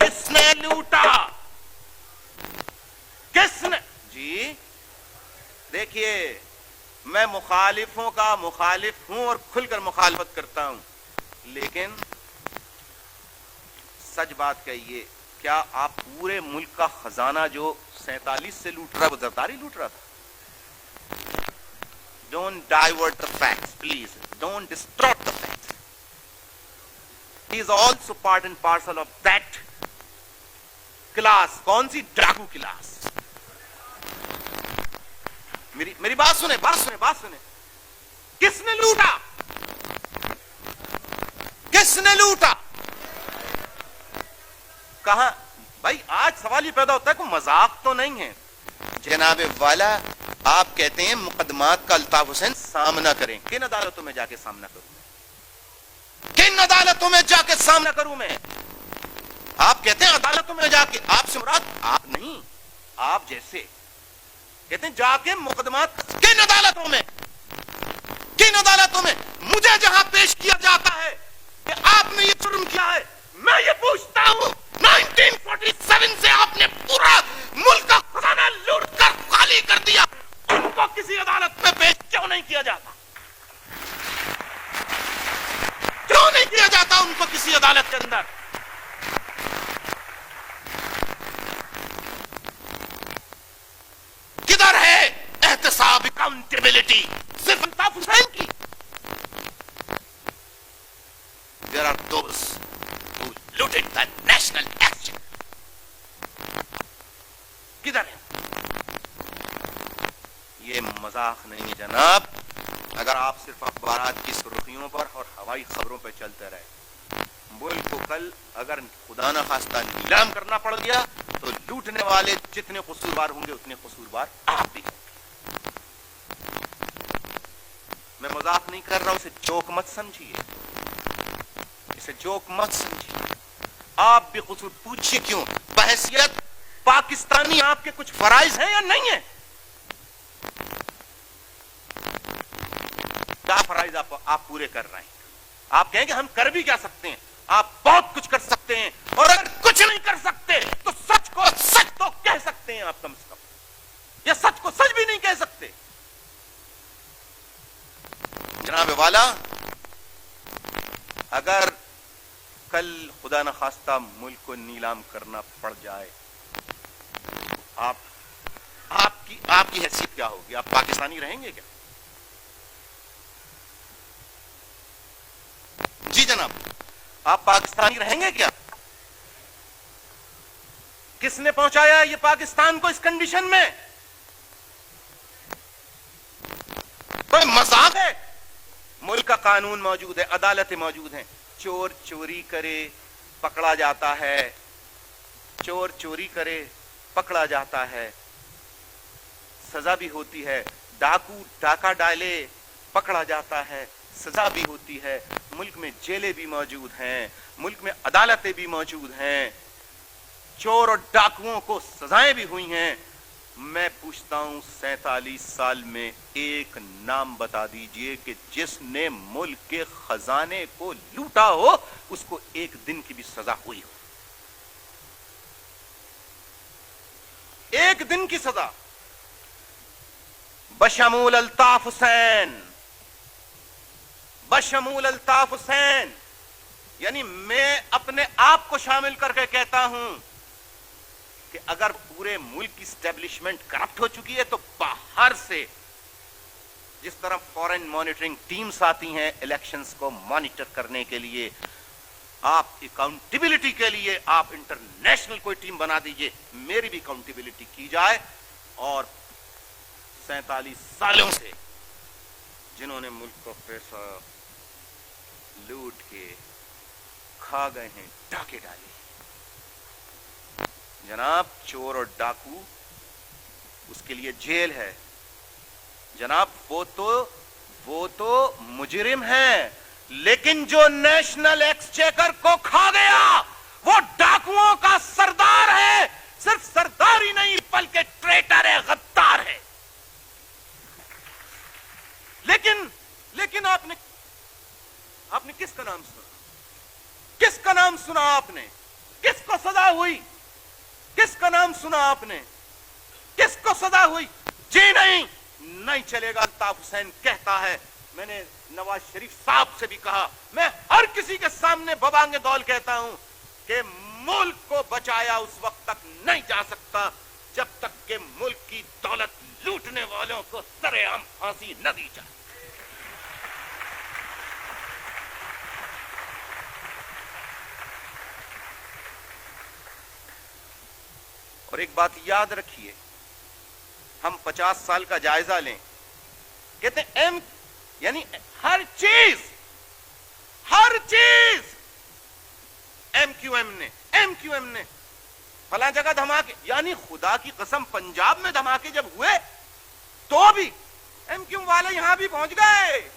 S1: کس نے لوٹا؟ کس نے؟ جی دیکھیے، میں مخالفوں کا مخالف ہوں اور کھل کر مخالفت کرتا ہوں، لیکن سچ بات کہیے، کیا آپ پورے ملک کا خزانہ جو 47 سے لوٹ رہا ہے وہ زرداری لوٹ رہا تھا؟ Don't divert the facts, please. Don't distort the facts. He is also part and parcel of that class. کون سی ڈاکو کلاس؟ میری بات سنیں. کس نے لوٹا؟ کس نے لوٹا؟ کہاں؟ بھائی آج سوال یہ پیدا ہوتا ہے کہ مذاق تو نہیں ہے جناب والا. آپ کہتے ہیں مقدمات کا الطاف حسین سامنا کریں. کن عدالتوں میں جا کے سامنا کروں میں؟ کن عدالتوں میں جا کے سامنا کروں میں؟ آپ کہتے ہیں عدالتوں میں جا کے، آپ سے مراد آپ نہیں، آپ جیسے کہتے ہیں جا کے مقدمات. کن عدالتوں میں؟ کن عدالتوں میں؟ مجھے جہاں پیش کیا جاتا ہے کہ آپ نے یہ جرم کیا ہے، میں یہ پوچھتا ہوں 1947 سے آپ نے پورا ملک کا خزانہ لوٹ کر خالی کر دیا، ان کو کسی عدالت میں پیش کیوں نہیں کیا جاتا؟ کیوں نہیں کیا جاتا ان کو کسی عدالت کے اندر؟ کدھر ہے احتساب، اکاؤنٹیبلٹی؟ صرف الطاف حسین کی. There are those who looted the national action. کدھر ہے؟ یہ مذاق نہیں ہے جناب. اگر آپ صرف اخبارات کی سرخیوں پر اور ہوائی خبروں پہ چلتے رہے، ملک کو کل اگر خدا نہ خواستہ نیلام کرنا پڑ گیا تو لوٹنے والے جتنے قصوروار ہوں گے اتنے قصوروار آپ بھی. میں مذاق نہیں کر رہا ہوں، اسے جوک مت سمجھیے، اسے جوک مت سمجھیے. آپ بھی قصور پوچھیے کیوں؟ بحیثیت پاکستانی آپ کے کچھ فرائض ہیں یا نہیں ہیں؟ کیا فرائض آپ پورے کر رہے ہیں؟ آپ کہیں کہ ہم کر بھی کیا سکتے ہیں؟ آپ بہت کچھ کر سکتے ہیں، اور اگر کچھ نہیں کر سکتے تو سچ کو سچ تو کہہ سکتے ہیں آپ کم سے کم، یا سچ کو سچ بھی نہیں کہہ سکتے. جناب والا، اگر کل خدا نہ خواستہ ملک کو نیلام کرنا پڑ جائے، آپ کی حیثیت کیا ہوگی؟ آپ پاکستانی رہیں گے کیا؟ جی جناب، آپ پاکستانی رہیں گے کیا؟ کس نے پہنچایا یہ پاکستان کو اس کنڈیشن میں؟ کوئی مذاق ہے؟ ملک کا قانون موجود ہے، عدالتیں موجود ہیں. چور چوری کرے پکڑا جاتا ہے، چور چوری کرے پکڑا جاتا ہے، سزا بھی ہوتی ہے. ڈاکو ڈاکہ ڈالے پکڑا جاتا ہے، سزا بھی ہوتی ہے، ملک میں جیلیں بھی موجود ہیں، ملک میں عدالتیں بھی موجود ہیں، چور اور ڈاکوؤں کو سزائیں بھی ہوئی ہیں۔ میں پوچھتا ہوں 47 سال میں ایک نام بتا دیجئے کہ جس نے ملک کے خزانے کو لوٹا ہو اس کو ایک دن کی بھی سزا ہوئی ہو، ایک دن کی سزا، بشمول الطاف حسین، بشمول الطاف حسین۔ یعنی میں اپنے آپ کو شامل کر کے کہتا ہوں کہ اگر پورے ملک کی اسٹیبلشمنٹ کرپٹ ہو چکی ہے تو باہر سے جس طرح فورن مانیٹرنگ ٹیمز آتی ہیں الیکشنز کو مانیٹر کرنے کے لیے، آپ اکاؤنٹیبلٹی کے لیے آپ انٹرنیشنل کوئی ٹیم بنا دیجئے، میری بھی اکاؤنٹیبلٹی کی جائے، اور 47 سالوں سے جنہوں نے ملک کا پیسہ لوٹ کے کھا گئے ہیں، ڈاکے ڈالے، جناب چور اور ڈاکو اس کے لیے جیل ہے جناب، وہ تو مجرم ہیں، لیکن جو نیشنل ایکسچیکر کو کھا گیا وہ ڈاکوؤں کا سردار ہے، صرف سردار ہی نہیں بلکہ ٹریٹر ہے، غدار ہے۔ لیکن آپ نے کس کا نام سنا؟ کس کا نام سنا آپ نے؟ کس کو سزا ہوئی؟ کس کا نام سنا آپ نے؟ کس کو سزا ہوئی؟ جی نہیں چلے گا۔ الطاف حسین کہتا ہے، میں نے نواز شریف صاحب سے بھی کہا، میں ہر کسی کے سامنے ببانگ دول کہتا ہوں کہ ملک کو بچایا اس وقت تک نہیں جا سکتا جب تک کہ ملک کی دولت لوٹنے والوں کو سر عام پھانسی نہ دی جائے۔ اور ایک بات یاد رکھیے، ہم 50 سال کا جائزہ لیں، کہتے ہیں یعنی ہر چیز ایم کیو ایم نے فلاں جگہ دھماکے، یعنی خدا کی قسم پنجاب میں دھماکے جب ہوئے تو بھی ایم کیو والے یہاں بھی پہنچ گئے۔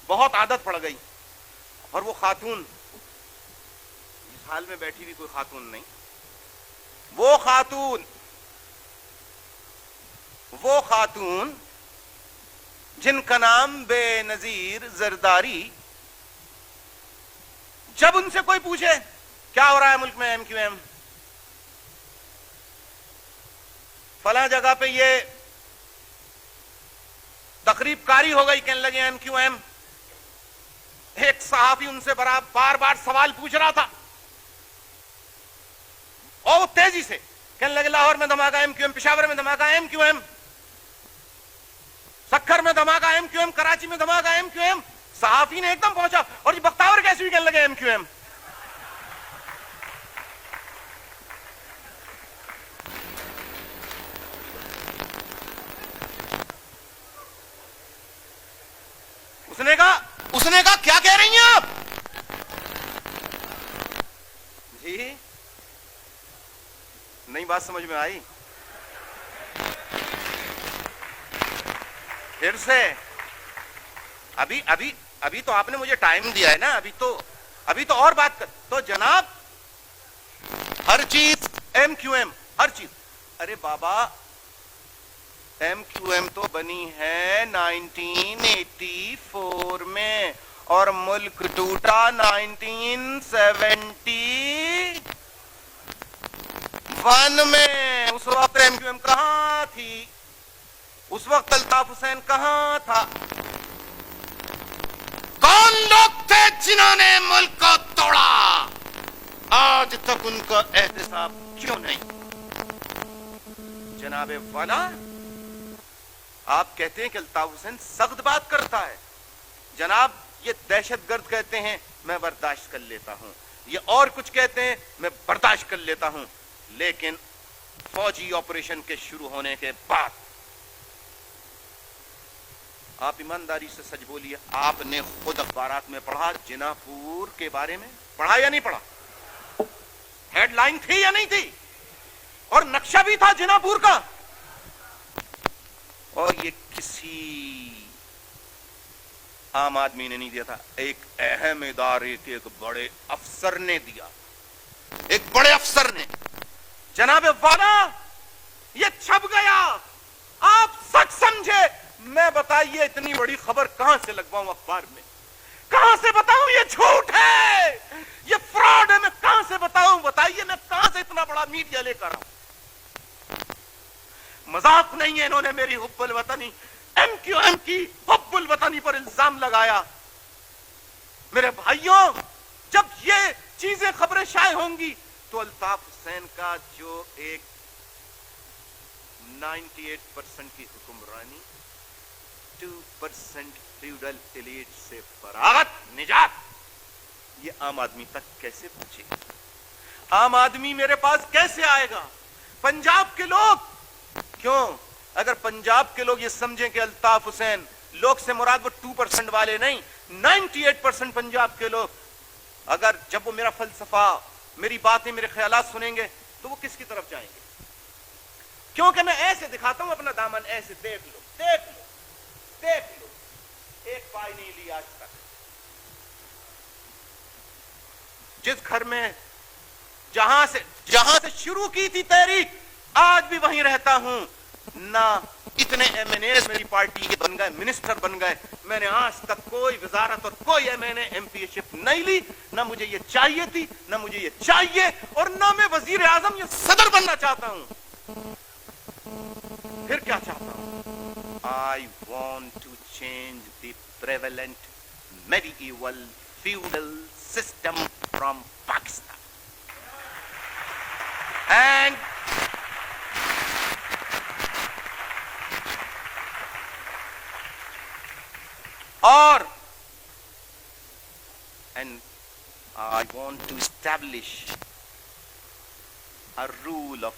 S1: بہت عادت پڑ گئی، اور وہ خاتون اس حال میں بیٹھی بھی کوئی خاتون نہیں، وہ خاتون جن کا نام بے نظیر زرداری، جب ان سے کوئی پوچھے کیا ہو رہا ہے ملک میں، ایم کیو ایم فلاں جگہ پہ یہ تقریب کاری ہو گئی، کہنے لگے ایم کیو ایم۔ ایک صحافی ان سے بار بار سوال پوچھ رہا تھا اور وہ تیزی سے کہنے لگے لاہور میں دھماکہ ایم کیو ایم، پشاور میں دھماکہ ایم کیو ایم، سکھر میں دھماکہ ایم کیو ایم، کراچی میں دھماکہ ایم کیو ایم۔ صحافی نے ایک دم پہنچا اور یہ بختاور کیسے بھی کہنے لگے ایم کیو ایم۔ اس نے کہا کیا کہہ رہی ہیں آپ؟ جی نہیں بات سمجھ میں آئی؟ پھر سے ابھی تو آپ نے مجھے ٹائم دیا ہے نا، ابھی تو اور بات کر، تو جناب ہر چیز ایم کیو ایم، ہر چیز، ارے بابا ایم کیو ایم تو بنی ہے 1984 میں اور ملک ٹوٹا 1971 میں۔ اس وقت ایم کیو ایم کہاں تھی؟ اس وقت الطاف حسین کہاں تھا؟ کون لوگ تھے جنہوں نے ملک کو توڑا؟ آج تک ان کا احتساب کیوں نہیں؟ جناب والا، آپ کہتے ہیں کہ الطاف حسین سخت بات کرتا ہے، جناب یہ دہشت گرد کہتے ہیں میں برداشت کر لیتا ہوں، یہ اور کچھ کہتے ہیں میں برداشت کر لیتا ہوں، لیکن فوجی آپریشن کے شروع ہونے کے بعد آپ ایمانداری سے سچ بولیے، آپ نے خود اخبارات میں پڑھا جنا پور کے بارے میں؟ پڑھا یا نہیں پڑھا؟ ہیڈ لائن تھی یا نہیں تھی؟ اور نقشہ بھی تھا جنا پور کا, اور یہ کسی عام آدمی نے نہیں دیا تھا, ایک اہم ادارے کے ایک بڑے افسر نے دیا, ایک بڑے افسر نے. جناب والا یہ چھپ گیا, آپ سچ سمجھے. میں بتائیے اتنی بڑی خبر کہاں سے لگواؤں اخبار میں, کہاں سے بتاؤں یہ جھوٹ ہے, یہ فراڈ ہے, میں کہاں سے بتاؤں؟ بتائیے میں کہاں سے اتنا بڑا میڈیا لے کر آؤں؟ مذاق نہیں ہے, انہوں نے میری حب الوطنی ایم کیو ایم کی حب الوطنی پر الزام لگایا. میرے بھائیوں, جب یہ چیزیں خبریں شائع ہوں گی تو الطاف حسین کا جو ایک 98% کی حکمرانی, 2% فیوڈل ایلیٹ سے فراغت, نجات, یہ عام آدمی تک کیسے پہنچے گا؟ عام آدمی میرے پاس کیسے آئے گا؟ پنجاب کے لوگ کیوں؟ اگر پنجاب کے لوگ یہ سمجھیں کہ الطاف حسین, لوگ سے مراد وہ 2% والے نہیں, 98% پنجاب کے لوگ, اگر جب وہ میرا فلسفہ, میری باتیں, میرے خیالات سنیں گے تو وہ کس کی طرف جائیں گے؟ کیونکہ میں ایسے دکھاتا ہوں اپنا دامن, ایسے دیکھ لو, دیکھ لو, دیکھ لو, ایک پائی نہیں لی آج تک. جس گھر میں جہاں سے شروع کی تھی تحریک, آج بھی وہیں رہتا ہوں. نہ اتنے ایم این ایز میری پارٹی کے بن گئے, منسٹر بن گئے, میں نے آج تک کوئی وزارت اور کوئی ایم پی شپ نہیں لی. نہ مجھے یہ چاہیے تھی, نہ مجھے یہ چاہیے, اور نہ میں وزیر اعظم یا صدر بننا چاہتا ہوں. پھر کیا چاہتا ہوں؟ I want to change the prevalent medieval feudal system from Pakistan. And I want to establish a rule of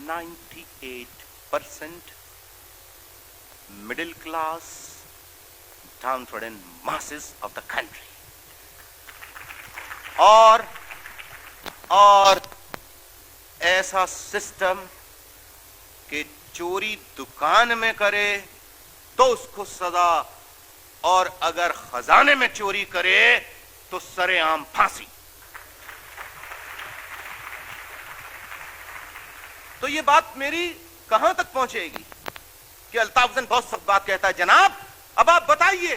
S1: 98% middle class downtrodden masses of the country. اور ایسا سسٹم کہ چوری دکان میں کرے تو اس کو سزا, اور اگر خزانے میں چوری کرے تو سرے عام پھانسی. تو یہ بات میری کہاں تک پہنچے گی کہ الطاف حسین بہت سخت بات کہتا ہے. جناب اب آپ بتائیے,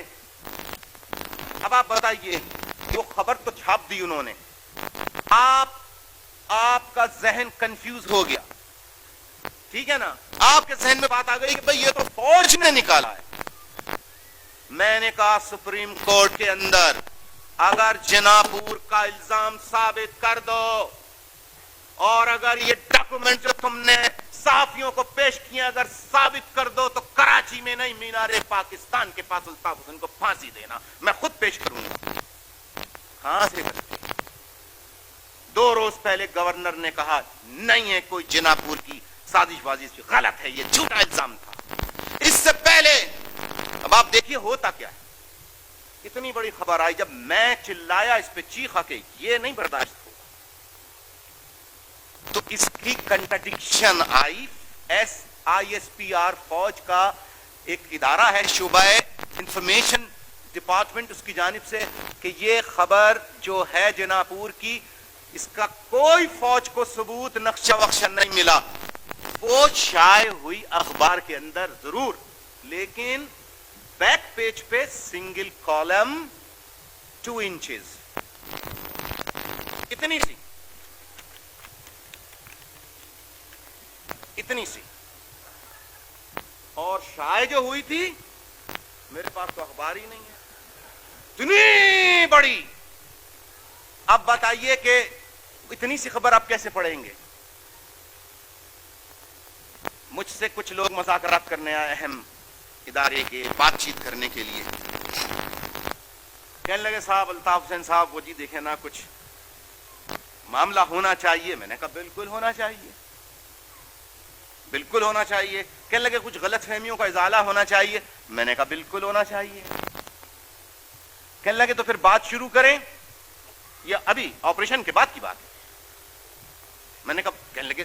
S1: وہ خبر تو چھاپ دی انہوں نے, آپ کا ذہن کنفیوز ہو گیا, ٹھیک ہے نا, آپ کے ذہن میں بات آ گئی کہ بھئی یہ تو فوج نے نکالا ہے. میں نے کہا سپریم کورٹ کے اندر اگر جنا پور کا الزام ثابت کر دو, اور اگر یہ ڈاکومنٹ جو تم نے صحافیوں کو پیش کیے اگر ثابت کر دو, تو کراچی میں نہیں, مینار پاکستان کے پاس الطاف حسین کو پھانسی دینا, میں خود پیش کروں گا. کہاں سے کرتے؟ 2 روز پہلے گورنر نے کہا نہیں ہے کوئی جنا پور کی سازش بازی, غلط ہے, یہ جھوٹا الزام تھا. اس سے پہلے اب آپ دیکھیے ہوتا کیا ہے. اتنی بڑی خبر آئی, جب میں چلایا اس پہ چیخا کہ یہ نہیں برداشت ہوگا, تو اس کی کنٹرڈکشن آئی. SISPR فوج کا ایک ادارہ ہے, شعبہ انفارمیشن ڈپارٹمنٹ, اس کی جانب سے کہ یہ خبر جو ہے جنا پور کی, اس کا کوئی فوج کو ثبوت نقشہ وقشہ نہیں ملا. وہ شائع ہوئی اخبار کے اندر ضرور, لیکن بیک پیج پہ سنگل کالم 2 inches, اتنی سی, اور شائع جو ہوئی تھی, میرے پاس تو اخبار ہی نہیں ہے, اتنی بڑی. اب بتائیے کہ اتنی سی خبر آپ کیسے پڑھیں گے؟ مجھ سے کچھ لوگ مذاکرات کرنے آئے اہم ادارے کے, بات چیت کرنے کے لیے, کہنے لگے صاحب الطاف حسین صاحب وہ جی دیکھیں نا کچھ معاملہ ہونا چاہیے. میں نے کہا بالکل ہونا چاہیے, بالکل ہونا چاہیے. کہنے لگے کچھ غلط فہمیوں کا ازالہ ہونا چاہیے. میں نے کہا بالکل ہونا چاہیے. کہنے لگے تو پھر بات شروع کریں یا ابھی آپریشن کے بعد کی بات ہے؟ میں نے کہا, کہنے لگے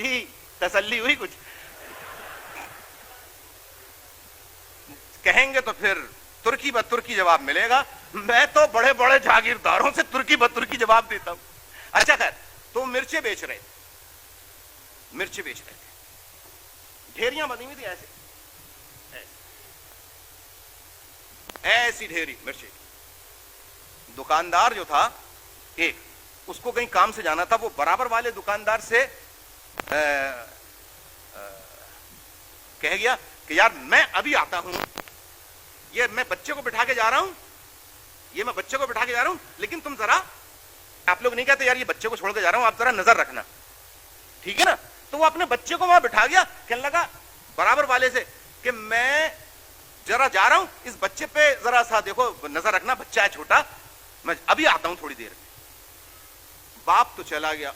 S1: جی تسلی ہوئی کچھ؟ کہیں گے تو پھر ترکی ب ترکی جواب ملے گا. میں تو بڑے بڑے جاگیرداروں سے ترکی ب ترکی جواب دیتا ہوں. اچھا خیر، تو مرچیں بیچ رہے تھے، مرچیں بیچ رہے تھے، ڈھیریاں بنی ہوئی تھی ایسے ایسی ڈھیری مرچیں. دکاندار جو تھا ایک، اس کو کہیں کام سے جانا تھا، وہ برابر والے دکاندار سے کہہ گیا کہ یار میں ابھی آتا ہوں، یہ میں بچے کو بٹھا کے جا رہا ہوں، یہ میں بچے کو بٹھا کے جا رہا ہوں، لیکن تم ذرا، آپ لوگ نہیں کہتے یار یہ بچے کو چھوڑ کے جا رہا ہوں، آپ ذرا نظر رکھنا، ٹھیک ہے نا؟ تو وہ اپنے بچے کو وہاں بٹھا گیا، کہنے لگا برابر والے سے کہ میں ذرا جا رہا ہوں، اس بچے پہ ذرا سا دیکھو، نظر رکھنا، بچہ ہے چھوٹا، میں ابھی آتا ہوں تھوڑی دیر میں. باپ تو چلا گیا،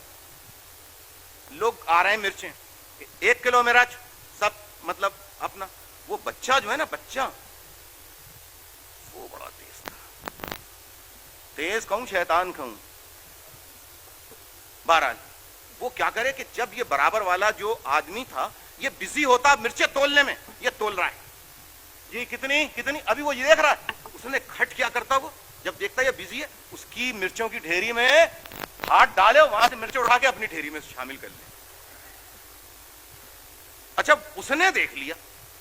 S1: لوگ آ رہے ہیں مرچیں 1 کلو میرا سب مطلب اپنا. وہ بچہ جو ہے نا، بچہ وہ بڑا تیز تھا، تیز کہوں شیطان کہوں. بہرحال وہ کیا کرے کہ جب یہ برابر والا جو آدمی تھا یہ بزی ہوتا مرچیں تولنے میں، یہ تول رہا ہے جی کتنی کتنی، ابھی وہ یہ دیکھ رہا ہے، اس نے کھٹ کیا کرتا، وہ جب دیکھتا یہ بزی ہے، اس کی مرچوں کی ڈھیری میں ہاتھ ڈالے، وہاں سے مرچیں اٹھا کے اپنی ڈھیری میں شامل کر لے. اچھا اس نے دیکھ لیا،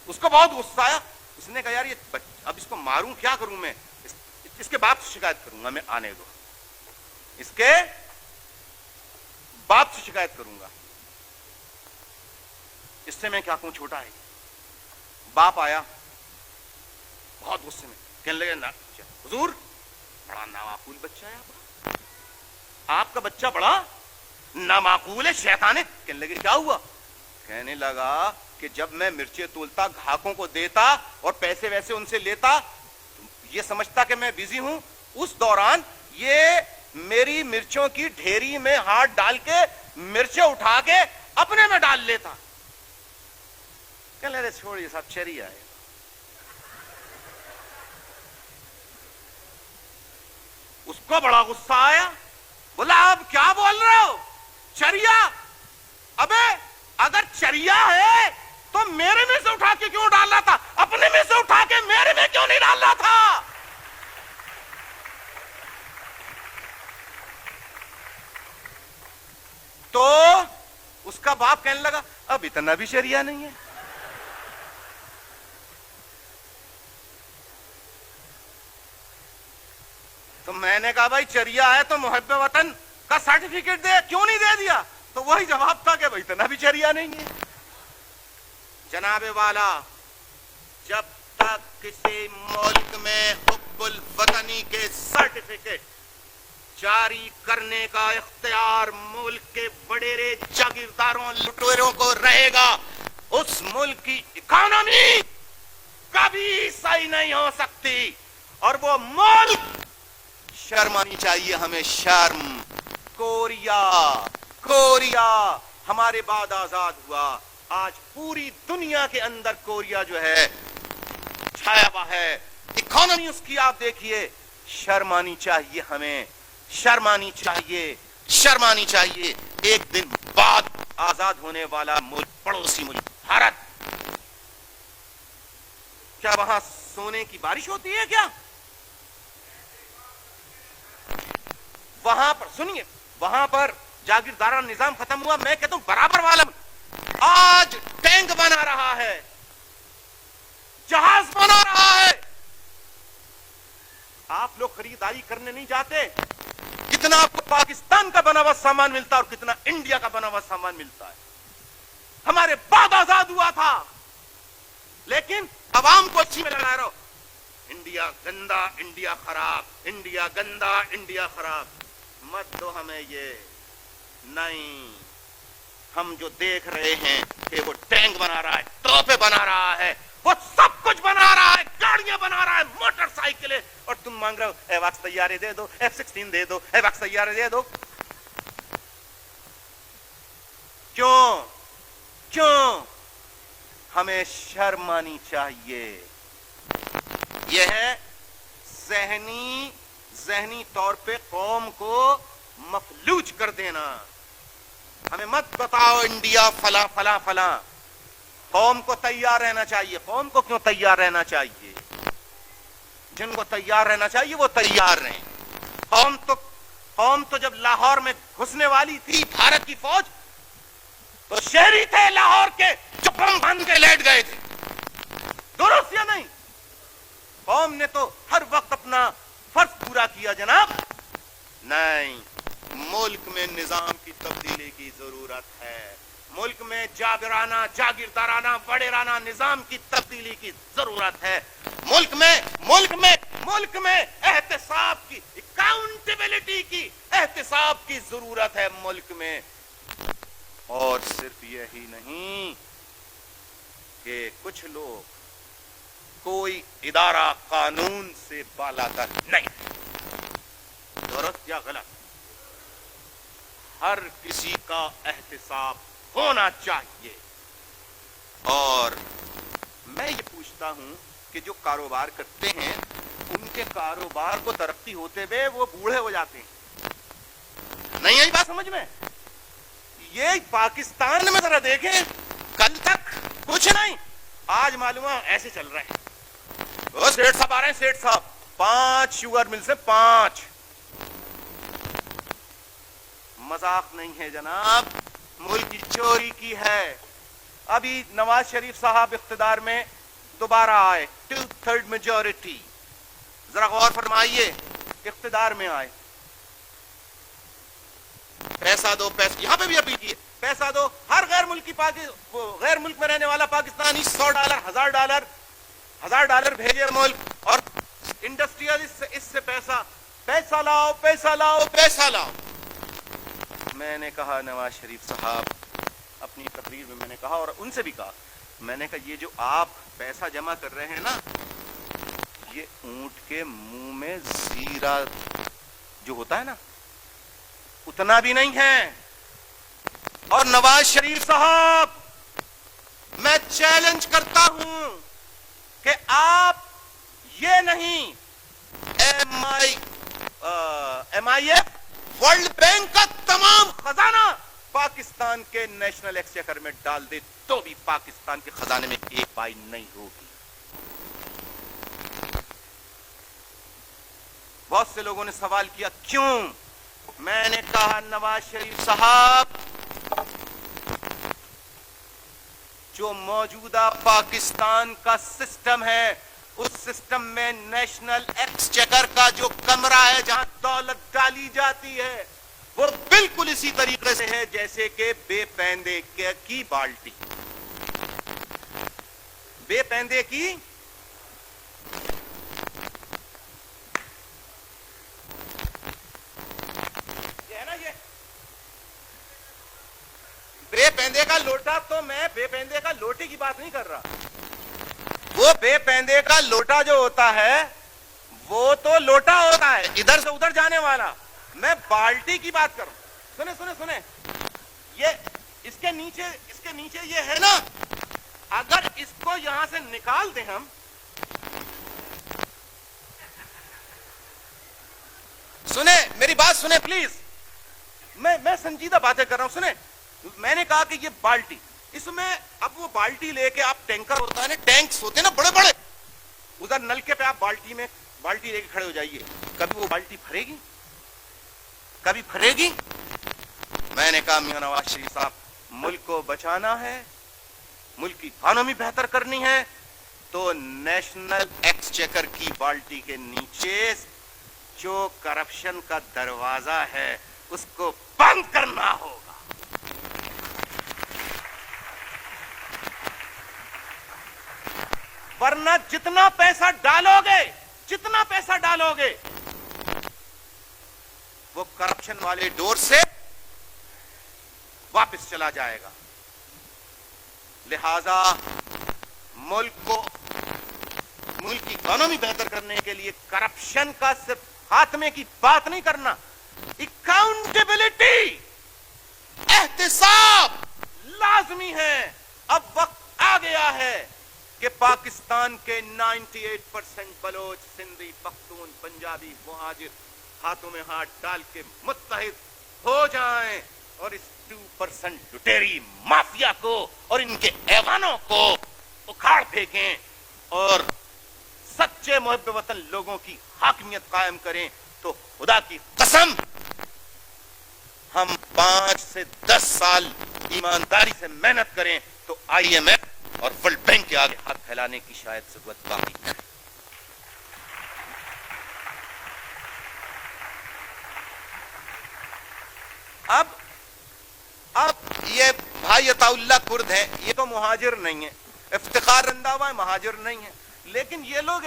S1: اس کو بہت غصہ آیا، اس نے کہا یار یہ اب اس کو ماروں، کیا کروں میں، اس کے باپ سے شکایت کروں گا، میں آنے دو، اس کے باپ سے شکایت کروں گا، اس سے میں کیا کہوں، چھوٹا ہے. باپ آیا بہت غصے میں، کہنے لگے نا حضور بڑا نامعقول بچہ ہے آپ کا بچہ بڑا نامعقول ہے، شیطان ہے. کہنے لگے کیا ہوا؟ کہنے لگا کہ جب میں مرچیں تولتا، گھاکوں کو دیتا اور پیسے ویسے ان سے لیتا، یہ سمجھتا کہ میں بزی ہوں، اس دوران یہ میری مرچوں کی ڈھیری میں ہاتھ ڈال کے مرچیں اٹھا کے اپنے میں ڈال لیتا. کہنے لگے چھوڑیے صاحب، چریا ہے. اس کو بڑا غصہ آیا، بولا آپ کیا بول رہے ہو، چریا؟ ابے اگر چریا ہے تو میرے میں سے اٹھا کے کیوں ڈال رہا تھا، اپنے میں سے اٹھا کے میرے میں کیوں نہیں ڈال رہا تھا؟ تو اس کا باپ کہنے لگا اب اتنا بھی شریا نہیں ہے. تو میں نے کہا بھائی چریا ہے تو محب وطن کا سرٹیفکیٹ دے، کیوں نہیں دے دیا؟ تو وہی جواب تھا کہ بھائی اتنا بھی چریا نہیں ہے. جناب والا، جب تک کسی ملک میں حب الوطنی کے سرٹیفکیٹ جاری کرنے کا اختیار ملک کے بڑے جاگیرداروں لٹیروں کو رہے گا، اس ملک کی اکانومی کبھی صحیح نہیں ہو سکتی. اور وہ ملک، شرم آنی چاہیے ہمیں، شرم. کوریا ہمارے بعد آزاد ہوا، آج پوری دنیا کے اندر کوریا جو ہے چھایا ہوا ہے، اکانومی اس کی آپ دیکھیے. شرم آنی چاہیے ہمیں، شرم آنی چاہیے، شرم آنی چاہیے. ایک دن بعد آزاد ہونے والا ملک، پڑوسی ملک بھارت، کیا وہاں سونے کی بارش ہوتی ہے کیا؟ وہاں پر سنیے، وہاں پر جاگیردارانہ نظام ختم ہوا. میں کہتا ہوں برابر والا آج ٹینک بنا رہا ہے، جہاز بنا رہا ہے. آپ لوگ خریداری کرنے نہیں جاتے، کتنا آپ کو پاکستان کا بنا ہوا سامان ملتا ہے اور کتنا انڈیا کا بنا ہوا سامان ملتا ہے. ہمارے بعد آزاد ہوا تھا، لیکن عوام کو اچھی میں لگا رہا ہو، انڈیا گندا، انڈیا خراب، انڈیا گندا، انڈیا خراب. مت دو ہمیں یہ. نہیں، ہم جو دیکھ رہے ہیں کہ وہ ٹینک بنا رہا ہے، توپے بنا رہا ہے، وہ سب کچھ بنا رہا ہے، گاڑیاں بنا رہا ہے، موٹر سائیکلیں، اور تم مانگ رہے ہو ایواکس طیارے دے دو، F-16 دے دو، ایواکس طیارے دے دو. کیوں؟ ہمیں شرم آنی چاہیے. یہ ہے ذہنی طور پہ قوم کو مفلوج کر دینا. ہمیں ہمیں مت بتاؤ انڈیا فلاں فلاں فلاں. قوم کو تیار رہنا چاہیے. قوم کو کیوں تیار رہنا چاہیے؟ جن کو تیار رہنا چاہیے وہ تیار رہیں. قوم تو جب لاہور میں گھسنے والی تھی بھارت کی فوج تو شہری تھے لاہور کے جو بم باندھ کے لیٹ گئے تھے. درست یا نہیں؟ قوم نے تو ہر وقت اپنا فرض پورا کیا جناب. نہیں، ملک میں نظام کی تبدیلی کی ضرورت ہے. ملک میں جابرانہ جاگیردارانہ وڈیرانہ نظام کی تبدیلی کی ضرورت ہے. ملک میں احتساب کی، اکاؤنٹیبلٹی کی، احتساب کی ضرورت ہے ملک میں. اور صرف یہی نہیں کہ کچھ لوگ، کوئی ادارہ قانون سے بالاتر نہیں. درست یا غلط؟ ہر کسی کا احتساب ہونا چاہیے. اور میں یہ پوچھتا ہوں کہ جو کاروبار کرتے ہیں ان کے کاروبار کو ترقی ہوتے ہوئے وہ بوڑھے ہو جاتے ہیں. نہیں آئی بات سمجھ میں؟ یہ پاکستان میں ذرا دیکھیں، کل تک کچھ نہیں، آج معلوم ہے ایسے چل رہے ہیں. وہ سیٹ صاحب آ رہے ہیں، سیٹ صاحب 5 شوگر مل سے 5. مذاق نہیں ہے جناب، ملک کی چوری کی ہے. ابھی نواز شریف صاحب اقتدار میں دوبارہ آئے، 2/3 میجورٹی. ذرا غور فرمائیے، اقتدار میں آئے، پیسہ دو، پیسہ یہاں پہ بھی اپیل کی ہے، پیسہ دو. ہر غیر ملک میں رہنے والا پاکستانی $100 $1000 بھیجے ملک، اور انڈسٹریل اس سے پیسہ لاؤ پیسہ لاؤ پیسہ لاؤ. میں نے کہا نواز شریف صاحب اپنی تقریر میں، میں نے کہا اور ان سے بھی کہا، میں نے کہا یہ جو آپ پیسہ جمع کر رہے ہیں نا، یہ اونٹ کے منہ میں زیرہ جو ہوتا ہے نا اتنا بھی نہیں ہے. اور نواز شریف صاحب میں چیلنج کرتا ہوں کہ آپ یہ نہیں M I F world bank کا تمام خزانہ پاکستان کے نیشنل ایکسچیکر میں ڈال دے تو بھی پاکستان کے خزانے میں ایک پائی نہیں ہوگی. بہت سے لوگوں نے سوال کیا کیوں؟ میں نے کہا نواز شریف صاحب، جو موجودہ پاکستان کا سسٹم ہے اس سسٹم میں نیشنل ایکسچیکر کا جو کمرہ ہے جہاں دولت ڈالی جاتی ہے وہ بالکل اسی طریقے سے ہے جیسے کہ بے پیندے کی بالٹی. بے پیندے کی بے پیندے کا لوٹا، تو میں بے پیندے کا لوٹے کی بات نہیں کر رہا. وہ بے پیندے کا لوٹا جو ہوتا ہے وہ تو لوٹا ہوتا ہے ادھر سے ادھر جانے والا. میں بالٹی کی بات کروں. سنیں یہ اس کے نیچے یہ ہے نا، اگر اس کو یہاں سے نکال دیں ہم، سنیں میری بات سنیں پلیز، میں سنجیدہ باتیں کر رہا ہوں. سنیں، میں نے کہا کہ یہ بالٹی، اس میں اب وہ بالٹی لے کے آپ، ٹینکر ہوتا ہے نا، ٹینکس ہوتے ہیں نا بڑے بڑے، ادھر نلکے پہ آپ بالٹی لے کے کھڑے ہو جائیے. کبھی وہ بالٹی بھرے گی؟ کبھی بھرے گی؟ میں نے کہا میاں نواز شریف صاحب، ملک کو بچانا ہے، ملک کی اکانومی بہتر کرنی ہے، تو نیشنل ایکسچیکر کی بالٹی کے نیچے جو کرپشن کا دروازہ ہے اس کو بند کرنا ہوگا. ورنہ جتنا پیسہ ڈالو گے وہ کرپشن والے ڈور سے واپس چلا جائے گا. لہذا ملک کی اکانومی بہتر کرنے کے لیے کرپشن کا صرف خاتمے کی بات نہیں کرنا، اکاؤنٹیبلٹی، احتساب لازمی ہے. اب وقت آ گیا ہے کہ پاکستان کے 98% بلوچ، سندھی، پختون، پنجابی، مہاجر ہاتھوں میں ہاتھ ڈال کے متحد ہو جائیں
S2: اور اس 2% لٹیری مافیا کو اور ان کے ایوانوں کو اکھاڑ پھینکیں اور سچے محب وطن لوگوں کی حاکمیت قائم کریں، تو خدا کی قسم ہم 5 سے 10 سال ایمانداری سے محنت کریں تو IMF اور ورلڈ بینک کے آگے ہاتھ پھیلانے کی شاید ضرورت باقی ہے۔ اب یہ بھائی عطا اللہ کرد ہیں، یہ تو مہاجر نہیں ہے، افتخار رنداوا ہے، مہاجر نہیں ہے، لیکن یہ لوگ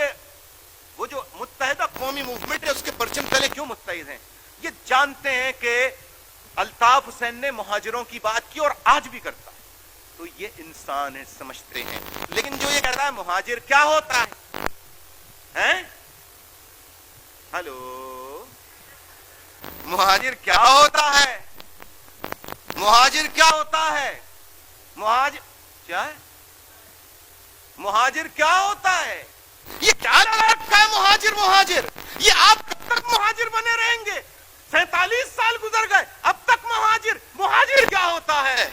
S2: وہ جو متحدہ قومی موومنٹ ہے اس کے پرچم تلے کیوں متحد ہیں؟ یہ جانتے ہیں کہ الطاف حسین نے مہاجروں کی بات کی اور آج بھی کرتا ہے، تو یہ انسان ہے، سمجھتے ہیں۔ لیکن جو یہ کہتا ہے مہاجر کیا ہوتا ہے، ہلو، مہاجر کیا ہوتا ہے؟ مہاجر کیا ہوتا ہے؟ مہاجر کیا ہے؟ مہاجر کیا ہوتا ہے؟ یہ کیا لگا رکھا ہے مہاجر مہاجر؟ یہ آپ کب تک مہاجر بنے رہیں گے؟ 47 سال گزر گئے، اب تک مہاجر۔ مہاجر کیا ہوتا ہے؟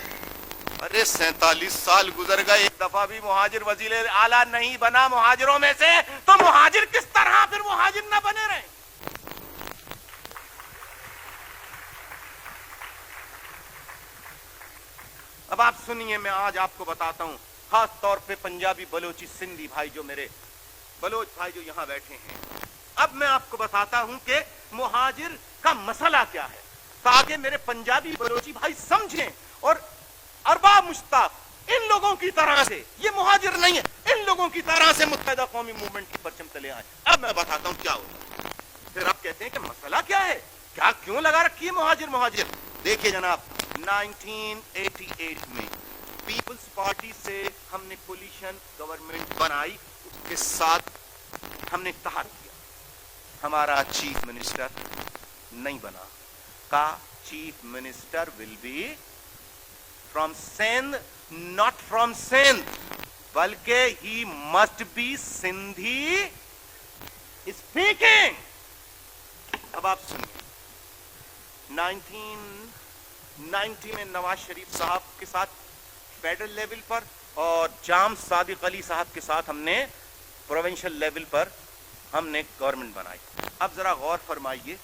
S2: ارے 47 سال گزر گئے، ایک دفعہ بھی مہاجر وزیر اعلیٰ نہیں بنا مہاجروں میں سے، تو مہاجر کس طرح پھر مہاجر نہ بنے رہے؟ اب آپ سنیے، میں آج آپ کو بتاتا ہوں، خاص طور پہ پنجابی بلوچی سندھی بھائی، جو میرے بلوچ بھائی جو یہاں بیٹھے ہیں، اب میں آپ کو بتاتا ہوں کہ مہاجر کا مسئلہ کیا ہے، تاکہ میرے پنجابی بلوچی بھائی سمجھیں اور ارباب مشتاق ان لوگوں کی طرح سے، یہ مہاجر نہیں ہے، ان لوگوں کی طرح سے متحدہ قومی موومنٹ کی پرچم تلے آئے۔ اب میں بتاتا ہوں کیا ہوتا ہے، پھر آپ کہتے ہیں کہ مسئلہ کیا ہے، کیا کیوں لگا رکھی ہے مہاجر مہاجر؟ دیکھیے جناب، 1988 میں پیپلز پارٹی سے ہم نے کولیشن گورنمنٹ بنائی، اس کے ساتھ ہم نے اتحاد کیا، ہمارا چیف منسٹر نہیں بنا، کا chief minister will be from Sindh, not from Sindh, بلکہ ہی مسٹ بی سندھی اسپیکنگ۔ اب آپ سنیے، 1990 میں نواز شریف صاحب کے ساتھ فیڈرل لیول پر اور جام صادق علی صاحب کے ساتھ ہم نے پروونشل لیول پر ہم نے گورنمنٹ بنائی۔ اب ذرا غور فرمائیے،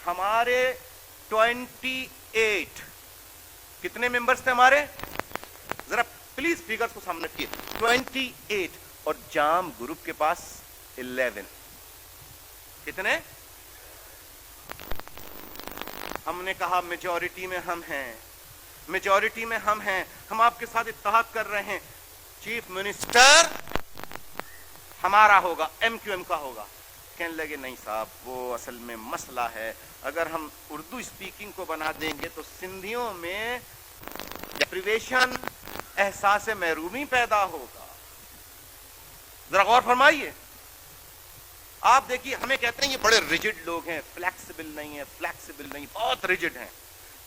S2: ہمارے 28 کتنے ممبرز تھے ہمارے؟ ذرا پلیز فیگرز کو سامنے رکھیے، 28 اور جام گروپ کے پاس 11، کتنے؟ ہم نے کہا میجورٹی میں ہم ہیں، میجورٹی میں ہم ہیں، ہم آپ کے ساتھ اتحاد کر رہے ہیں، چیف منسٹر ہمارا ہوگا، MQM کا ہوگا۔ کہنے لگے نہیں صاحب، وہ اصل میں مسئلہ ہے، اگر ہم اردو اسپیکنگ کو بنا دیں گے تو سندھیوں میں ڈپریویشن، احساس محرومی پیدا ہوگا۔ ذرا غور فرمائیے، آپ دیکھیے، ہمیں کہتے ہیں یہ بڑے ریجڈ لوگ ہیں، فلیکسیبل نہیں، بہت ریجڈ ہیں۔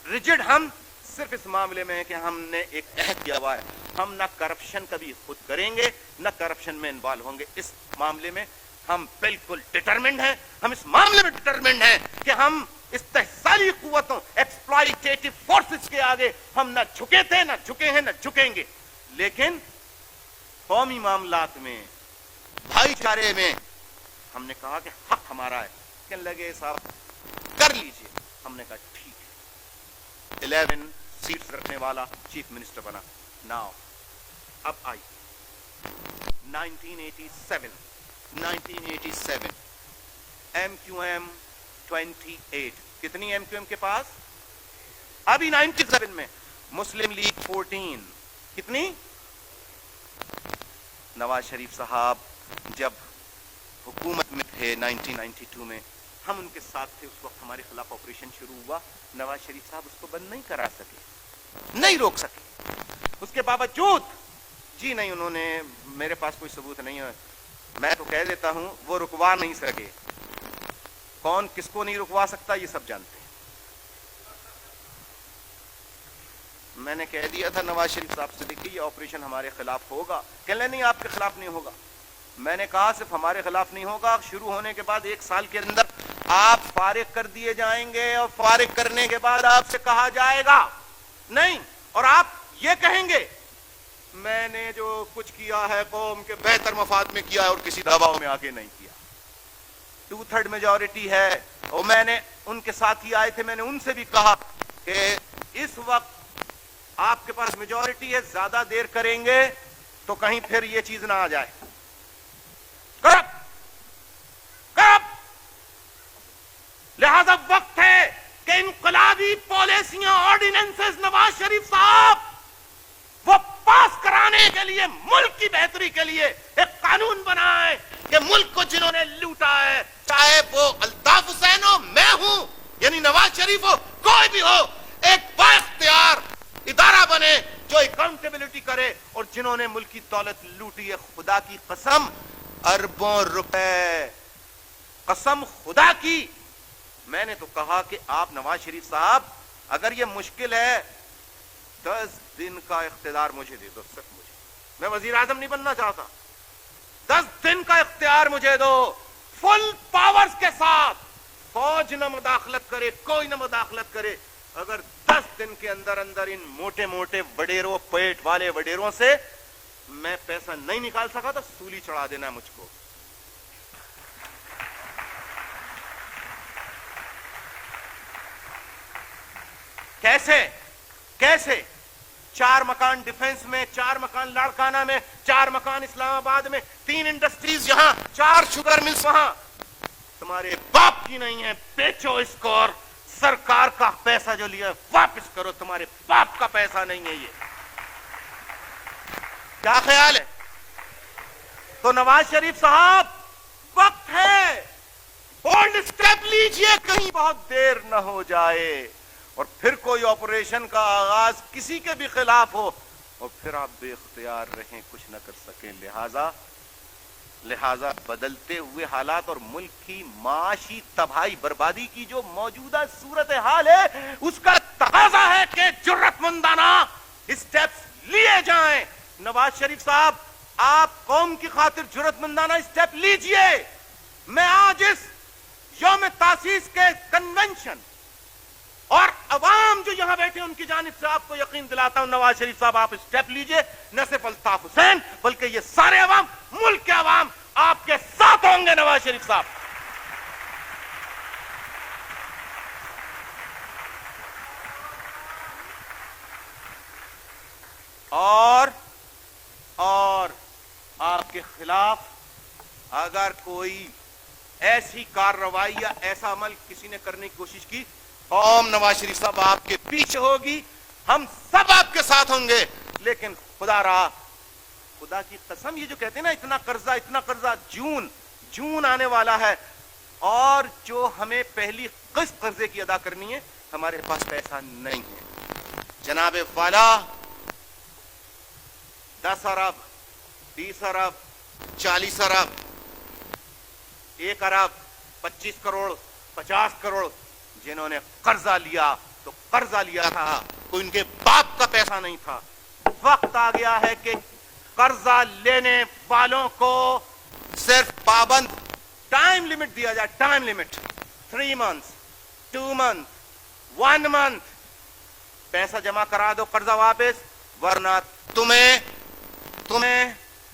S2: ریجڈ ہم صرف اس معاملے میں ہے کہ ہم نے ایک عہد کیا ہوا ہے، ہم نہ کرپشن کبھی خود کریں گے، نہ کرپشن میں انوالو ہوں گے۔ اس معاملے میں ہم بالکل ڈٹرمنڈ ہیں، ہم اس معاملے میں ڈٹرمنڈ ہیں کہ ہم استحصالی قوتوں، ایکسپلائٹیٹو فورسز کے آگے ہم نہ جھکے تھے، نہ جھکے ہیں، نہ جھکیں گے، لیکن قومی معاملات میں، بھائی چارے میں ہم نے کہا کہ حق ہمارا ہے۔ کہنے لگے صاحب کر لیجئے، ہم نے کہا ٹھیک ہے، 11 سیٹس رکھنے والا چیف منسٹر بنا۔ ناؤ اب آئی 1987 MQM 28، کتنی MQM کے پاس؟ ابھی 97 میں مسلم لیگ 14، کتنی؟ نواز شریف صاحب جب حکومت میں تھے 1992 میں، ہم ان کے ساتھ تھے، اس وقت ہمارے خلاف آپریشن شروع ہوا، نواز شریف صاحب اس کو بند نہیں کرا سکے، نہیں روک سکے، اس کے باوجود جی نہیں، انہوں نے، میرے پاس کوئی ثبوت نہیں ہے، میں تو کہہ دیتا ہوں وہ رکوا نہیں سکے۔ کون کس کو نہیں رکوا سکتا یہ سب جانتے ہیں۔ میں نے کہہ دیا تھا نواز شریف صاحب سے، دیکھیے یہ آپریشن ہمارے خلاف ہوگا، کہہ لیں نہیں آپ کے خلاف نہیں ہوگا۔ میں نے کہا صرف ہمارے خلاف نہیں ہوگا، شروع ہونے کے بعد 1 سال کے اندر آپ فارغ کر دیے جائیں گے اور فارغ کرنے کے بعد آپ سے کہا جائے گا نہیں، اور آپ یہ کہیں گے میں نے جو کچھ کیا ہے قوم کے بہتر مفاد میں کیا ہے اور کسی دباؤ میں آگے نہیں کیا. 2/3 میجورٹی ہے، اور میں نے ان کے ساتھی آئے تھے، میں نے ان سے بھی کہا کہ اس وقت آپ کے پاس میجورٹی ہے، زیادہ دیر کریں گے تو کہیں پھر یہ چیز نہ آ جائے. کرب لہذا وقت ہے کہ انقلابی پالیسیاں، آرڈیننسز نواز شریف صاحب وہ پاس کرانے کے لیے، ملک کی بہتری کے لیے ایک قانون بنائے کہ ملک کو جنہوں نے لوٹا ہے، چاہے وہ الطاف حسین ہو، میں ہوں، یعنی نواز شریف ہو، کوئی بھی ہو، ایک با اختیار ادارہ بنے جو اکاؤنٹیبلٹی کرے. اور جنہوں نے ملک کی دولت لوٹی ہے، خدا کی قسم اربوں روپے، قسم خدا کی، میں نے تو کہا کہ آپ نواز شریف صاحب اگر یہ مشکل ہے 10 دن کا اختیار مجھے دے دو، صرف مجھے، میں وزیر اعظم نہیں بننا چاہتا، 10 دن کا اختیار مجھے دو، فل پاورز کے ساتھ، فوج نہ مداخلت کرے، کوئی نہ مداخلت کرے. اگر 10 دن کے اندر اندر ان موٹے موٹے وڈیروں، پیٹ والے وڈیروں سے میں پیسہ نہیں نکال سکا تو سولی چڑھا دینا مجھ کو. کیسے 4 مکان ڈیفنس میں، 4 مکان لاڑکانہ میں، 4 مکان اسلام آباد میں، 3 انڈسٹریز یہاں، 4 شوگر ملز وہاں. تمہارے باپ کی نہیں ہے، بیچو اس کو اور سرکار کا پیسہ جو لیا واپس کرو، تمہارے باپ کا پیسہ نہیں ہے. یہ کیا خیال ہے؟ تو نواز شریف صاحب وقت ہے، بولڈ اسٹیپ لیجئے، کہیں بہت دیر نہ ہو جائے اور پھر کوئی آپریشن کا آغاز کسی کے بھی خلاف ہو اور پھر آپ بے اختیار رہیں، کچھ نہ کر سکیں. لہذا بدلتے ہوئے حالات اور ملک کی معاشی تباہی بربادی کی جو موجودہ صورتحال ہے، اس کا تقاضا ہے کہ جرأت مندانہ اسٹیپس لیے جائیں. نواز شریف صاحب آپ قوم کی خاطر جرأت مندانہ اسٹیپ لیجئے. میں آج اس یوم تاسیس کے کنونشن اور عوام جو یہاں بیٹھے ان کی جانب سے آپ کو یقین دلاتا ہوں، نواز شریف صاحب آپ اسٹیپ لیجئے. نہ صرف الطاف حسین بلکہ یہ سارے عوام، ملک کے عوام آپ کے ساتھ ہوں گے. نواز شریف صاحب اور آپ کے خلاف اگر کوئی ایسی کارروائی یا ایسا عمل کسی نے کرنے کی کوشش کی، قوم نواز شریف صاحب آپ کے پیچھے ہوگی، ہم سب آپ کے ساتھ ہوں گے. لیکن خدا کی قسم، یہ جو کہتے ہیں نا اتنا قرضہ، جون آنے والا ہے اور جو ہمیں پہلی قسط قرضے کی ادا کرنی ہے ہمارے پاس پیسہ نہیں ہے. جناب والا 10 ارب 20 ارب 40 ارب 1 ارب 25 کروڑ 50 کروڑ جنہوں نے قرضہ لیا تو قرضہ لیا تھا، کوئی ان کے باپ کا پیسہ نہیں تھا. وقت آ گیا ہے کہ قرضہ لینے والوں کو صرف پابند ٹائم لمٹ دیا جائے. Time limit 3 months 2 months 1 month پیسہ جمع کرا دو، قرضہ واپس، ورنہ تمہیں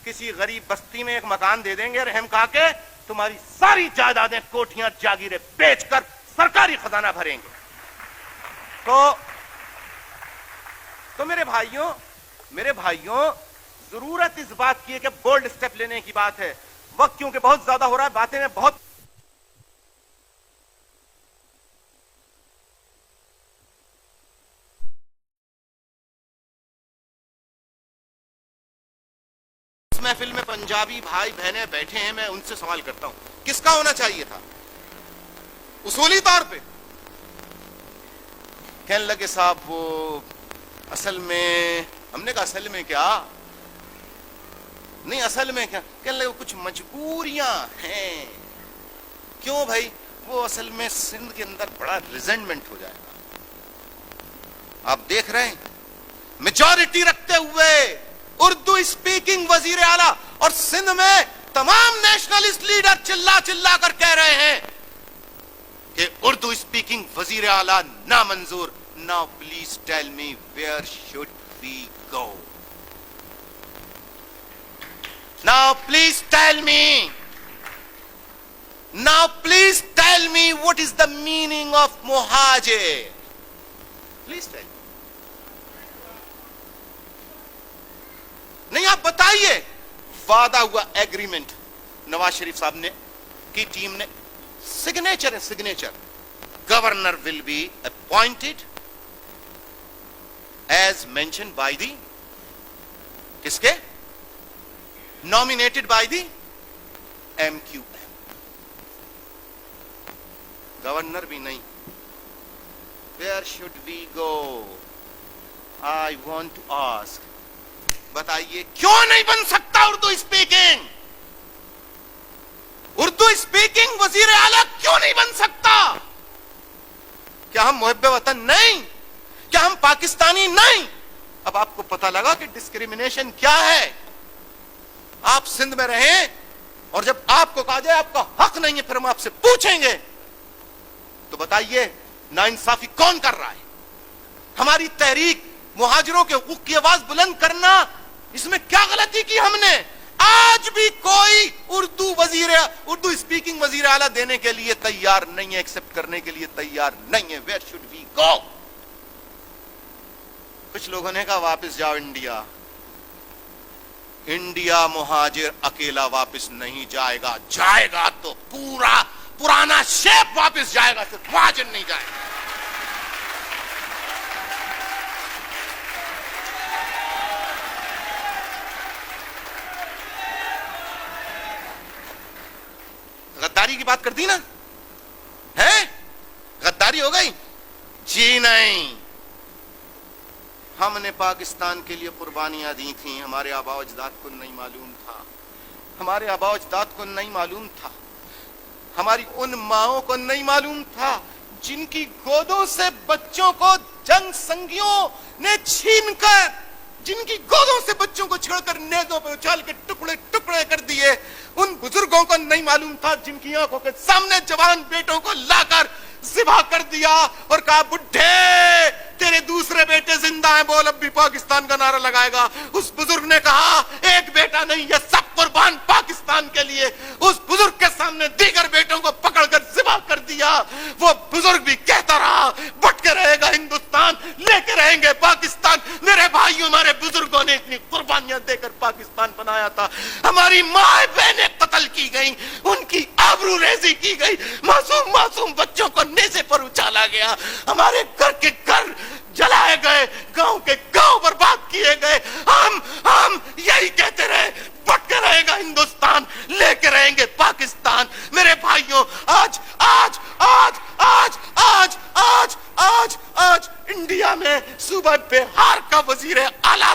S2: کسی غریب بستی میں ایک مکان دے دیں گے رحم کھا کے، تمہاری ساری جائیدادیں، کوٹھیاں، جاگیریں بیچ کر سرکاری خزانہ بھریں گے. تو میرے بھائیوں ضرورت اس بات کی ہے کہ بولڈ اسٹیپ لینے کی بات ہے. وقت کیونکہ بہت زیادہ ہو رہا ہے، باتیں میں بہت اس محفل میں پنجابی بھائی بہنیں بیٹھے ہیں، میں ان سے سوال کرتا ہوں کس کا ہونا چاہیے تھا اصولی طور پہ؟ کہنے لگے صاحب وہ اصل میں، ہم نے کہا اصل میں کیا نہیں، اصل میں کیا؟ کہنے لگے کچھ مجبوریاں ہیں. کیوں بھائی؟ وہ اصل میں سندھ کے اندر بڑا ریزنٹمنٹ ہو جائے گا. آپ دیکھ رہے ہیں میجورٹی رکھتے ہوئے اردو اسپیکنگ وزیر اعلیٰ اور سندھ میں تمام نیشنلسٹ لیڈر چلا کر کہہ رہے ہیں کہ اردو اسپیکنگ وزیر اعلیٰ نامنظور. Now please tell me where should we go? Now please tell me. Now please tell me what is the meaning of muhajir. Please tell me. نہیں آپ بتائیے. وعدہ ہوا ایگریمنٹ نواز شریف صاحب نے کی ٹیم نے سگنیچر ہے signature. Governor will be appointed as mention by the کس کے nominated by the MQM. Governor بھی نہیں. Where should we go? I want to ask. بتائیے کیوں نہیں بن سکتا اردو اسپیکنگ؟ اردو اسپیکنگ وزیر اعلیٰ کیوں نہیں بن سکتا؟ کیا ہم محب وطن نہیں؟ کیا ہم پاکستانی نہیں؟ اب آپ کو پتا لگا کہ ڈسکریمنیشن کیا ہے. آپ سندھ میں رہیں اور جب آپ کو کہا جائے آپ کا حق نہیں ہے پھر ہم آپ سے پوچھیں گے تو بتائیے ناانصافی کون کر رہا ہے؟ ہماری تحریک مہاجروں کے حقوق کی آواز بلند کرنا، اس میں کیا غلطی کی ہم نے؟ آج بھی کوئی اردو اسپیکنگ وزیر اعلیٰ دینے کے لیے تیار نہیں ہے، ایکسپٹ کرنے کے لیے تیار نہیں ہے. ویئر شوڈ وی گو؟ کچھ لوگوں نے کہا واپس جاؤ انڈیا. انڈیا مہاجر اکیلا واپس نہیں جائے گا. جائے گا تو پورا پرانا شیپ واپس جائے گا، صرف مہاجر نہیں جائے گا. غداری کی بات کر دی نا ہے؟ غداری ہو گئی؟ جی نہیں. ہم نے پاکستان کے لیے قربانیاں دی تھیں. ہمارے آباء و اجداد کو نہیں معلوم تھا. ہمارے آباء و اجداد کو نہیں معلوم تھا. ہماری ان ماؤں کو نہیں معلوم تھا جن کی گودوں سے بچوں کو جنگ سنگیوں نے چھین کر، جن کی گودوں سے بچوں کو چھڑ کر نیزوں پہ اچھال کے ٹکڑے ٹکڑے کر دیے. ان بزرگوں کو نہیں معلوم تھا جن کی آنکھوں کے سامنے جوان بیٹوں کو لا کر ذبح کر دیا اور کہا بڈھے تیرے دوسرے بیٹے زندہ ہیں، بول اب بھی پاکستان کا نعرہ لگائے گا. اس بزرگ نے کہا ایک بیٹا نہیں، یہ سب قربان پاکستان کے لیے. اس بزرگ کے سامنے دیگر بیٹوں کو پکڑ کر ذبح کر دیا. وہ بزرگ بھی کہتا رہا بٹ کے رہے گا ہندوستان، لے کے رہیں گے پاکستان. میرے بھائیوں، ہمارے بزرگوں نے اتنی قربانیاں دے کر پاکستان بنایا تھا. ہماری ماں بہنیں قتل کی گئیں، ان کی آبرو ریزی کی گئی، معصوم بچوں کو نیزے پر اچھالا گیا، ہمارے گھر کے گھر جلائے گئے، گاؤں کے گاؤں برباد کیے گئے. ہم یہی کہتے رہے بٹ کے رہے گا ہندوستان، لے کے رہیں گے پاکستان. میرے بھائیوں، آج آج آج آج آج آج آج آج انڈیا میں صوبہ بہار کا وزیر اعلیٰ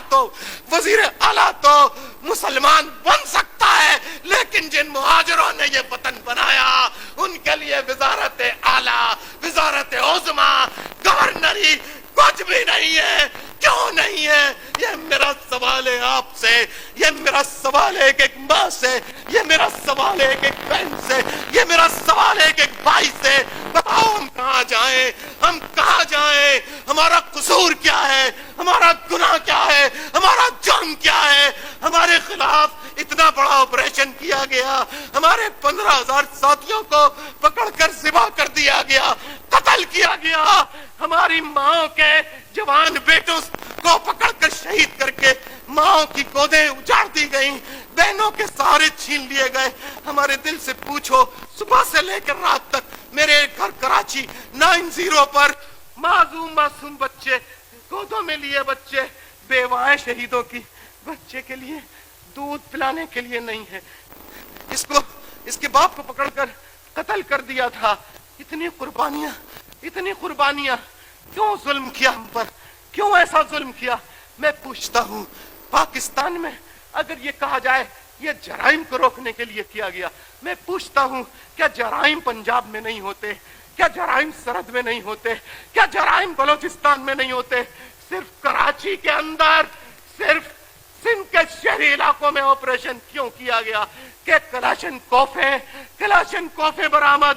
S2: تو مسلمان بن سکتا ہے، لیکن جن مہاجروں نے یہ وطن بنایا ان کے لیے وزارت اعلیٰ، وزارت عظمیٰ، گورنری کچھ بھی نہیں ہے. کیوں نہیں ہے؟ یہ میرا سوال ہے آپ سے، یہ میرا سوال ہے ایک ماں سے، یہ میرا سوال ہے ایک بہن سے، یہ میرا سوال ہے ایک بھائی سے. بتاؤ ہم کہاں جائیں؟ ہم کہاں جائیں؟ ہمارا قصور کیا ہے؟ ہمارا گناہ کیا ہے؟ ہمارا جرم کیا ہے؟ ہمارے خلاف اتنا بڑا آپریشن کیا گیا، ہمارے 15,000 ساتھیوں کو پکڑ کر ذبح کر دیا گیا، قتل کیا گیا. ہماری ماں کے جوان بیٹوں کو پکڑ کر شہید کر کے ماں کی گودیں اجاڑ دی گئیں، بہنوں کے سہارے چھین لیے گئے. ہمارے دل سے پوچھو، صبح سے لے کر رات تک میرے گھر کراچی 90 پر معصوم بچے، گودوں میں لیے بچے، بیوائیں شہیدوں کی، بچے کے لیے دودھ پلانے کے لیے نہیں ہے. اس کے باپ کو پکڑ کر قتل کر دیا تھا. اتنی قربانیاں، کیوں ظلم کیا ہم پر؟ کیوں ایسا ظلم کیا؟ میں پوچھتا ہوں، پاکستان میں اگر یہ کہا جائے یہ جرائم کو روکنے کے لیے کیا گیا، میں پوچھتا ہوں کیا جرائم پنجاب میں نہیں ہوتے؟ کیا جرائم سرحد میں نہیں ہوتے؟ کیا جرائم بلوچستان میں نہیں ہوتے؟ صرف کراچی کے اندر، صرف سندھ کے شہری علاقوں میں آپریشن کیوں کیا گیا کہ کلاشن کوفے برآمد؟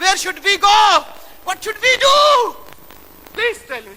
S2: where should we go? What should we do? Please tell me.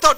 S2: 2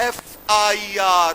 S2: FIR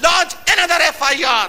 S2: lodge another FIR.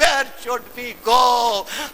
S2: Where should we go?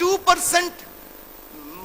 S2: 2%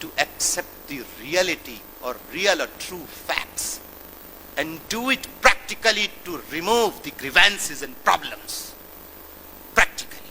S2: To accept the reality or real or true facts and do it practically to remove the grievances and problems. Practically.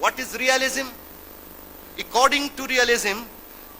S2: What is realism? According to realism,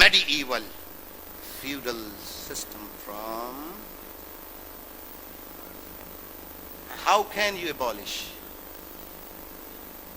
S2: medieval feudal system from. How can you abolish?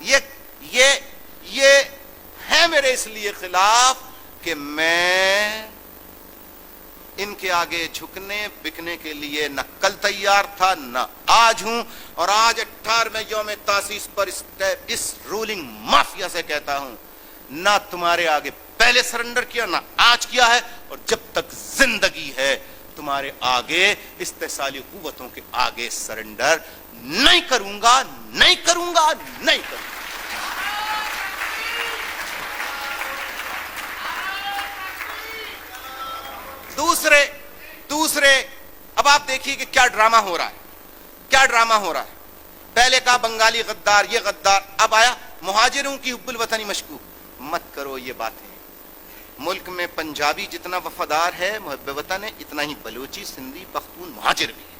S2: یہ ہے میرے اس لیے خلاف کہ میں ان کے آگے جھکنے بکنے کے لیے نہ کل تیار تھا نہ آج ہوں، اور آج 18ویں یوم تاسیس پر اس رولنگ مافیا سے کہتا ہوں، نہ تمہارے آگے پہلے سرنڈر کیا نہ آج کیا ہے، اور جب تک زندگی ہے تمہارے آگے استحصالی قوتوں کے آگے سرنڈر نہیں کروں گا، نہیں کروں گا، نہیں کروں گا۔ دوسرے اب آپ دیکھیے کہ کیا ڈرامہ ہو رہا ہے، کیا ڈرامہ ہو رہا ہے۔ پہلے کہا بنگالی غدار، یہ غدار، اب آیا مہاجروں کی حب الوطنی مشکوک۔ مت کرو یہ باتیں، ملک میں پنجابی جتنا وفادار ہے محب وطن ہے، اتنا ہی بلوچی، سندھی، پختون، مہاجر بھی ہے۔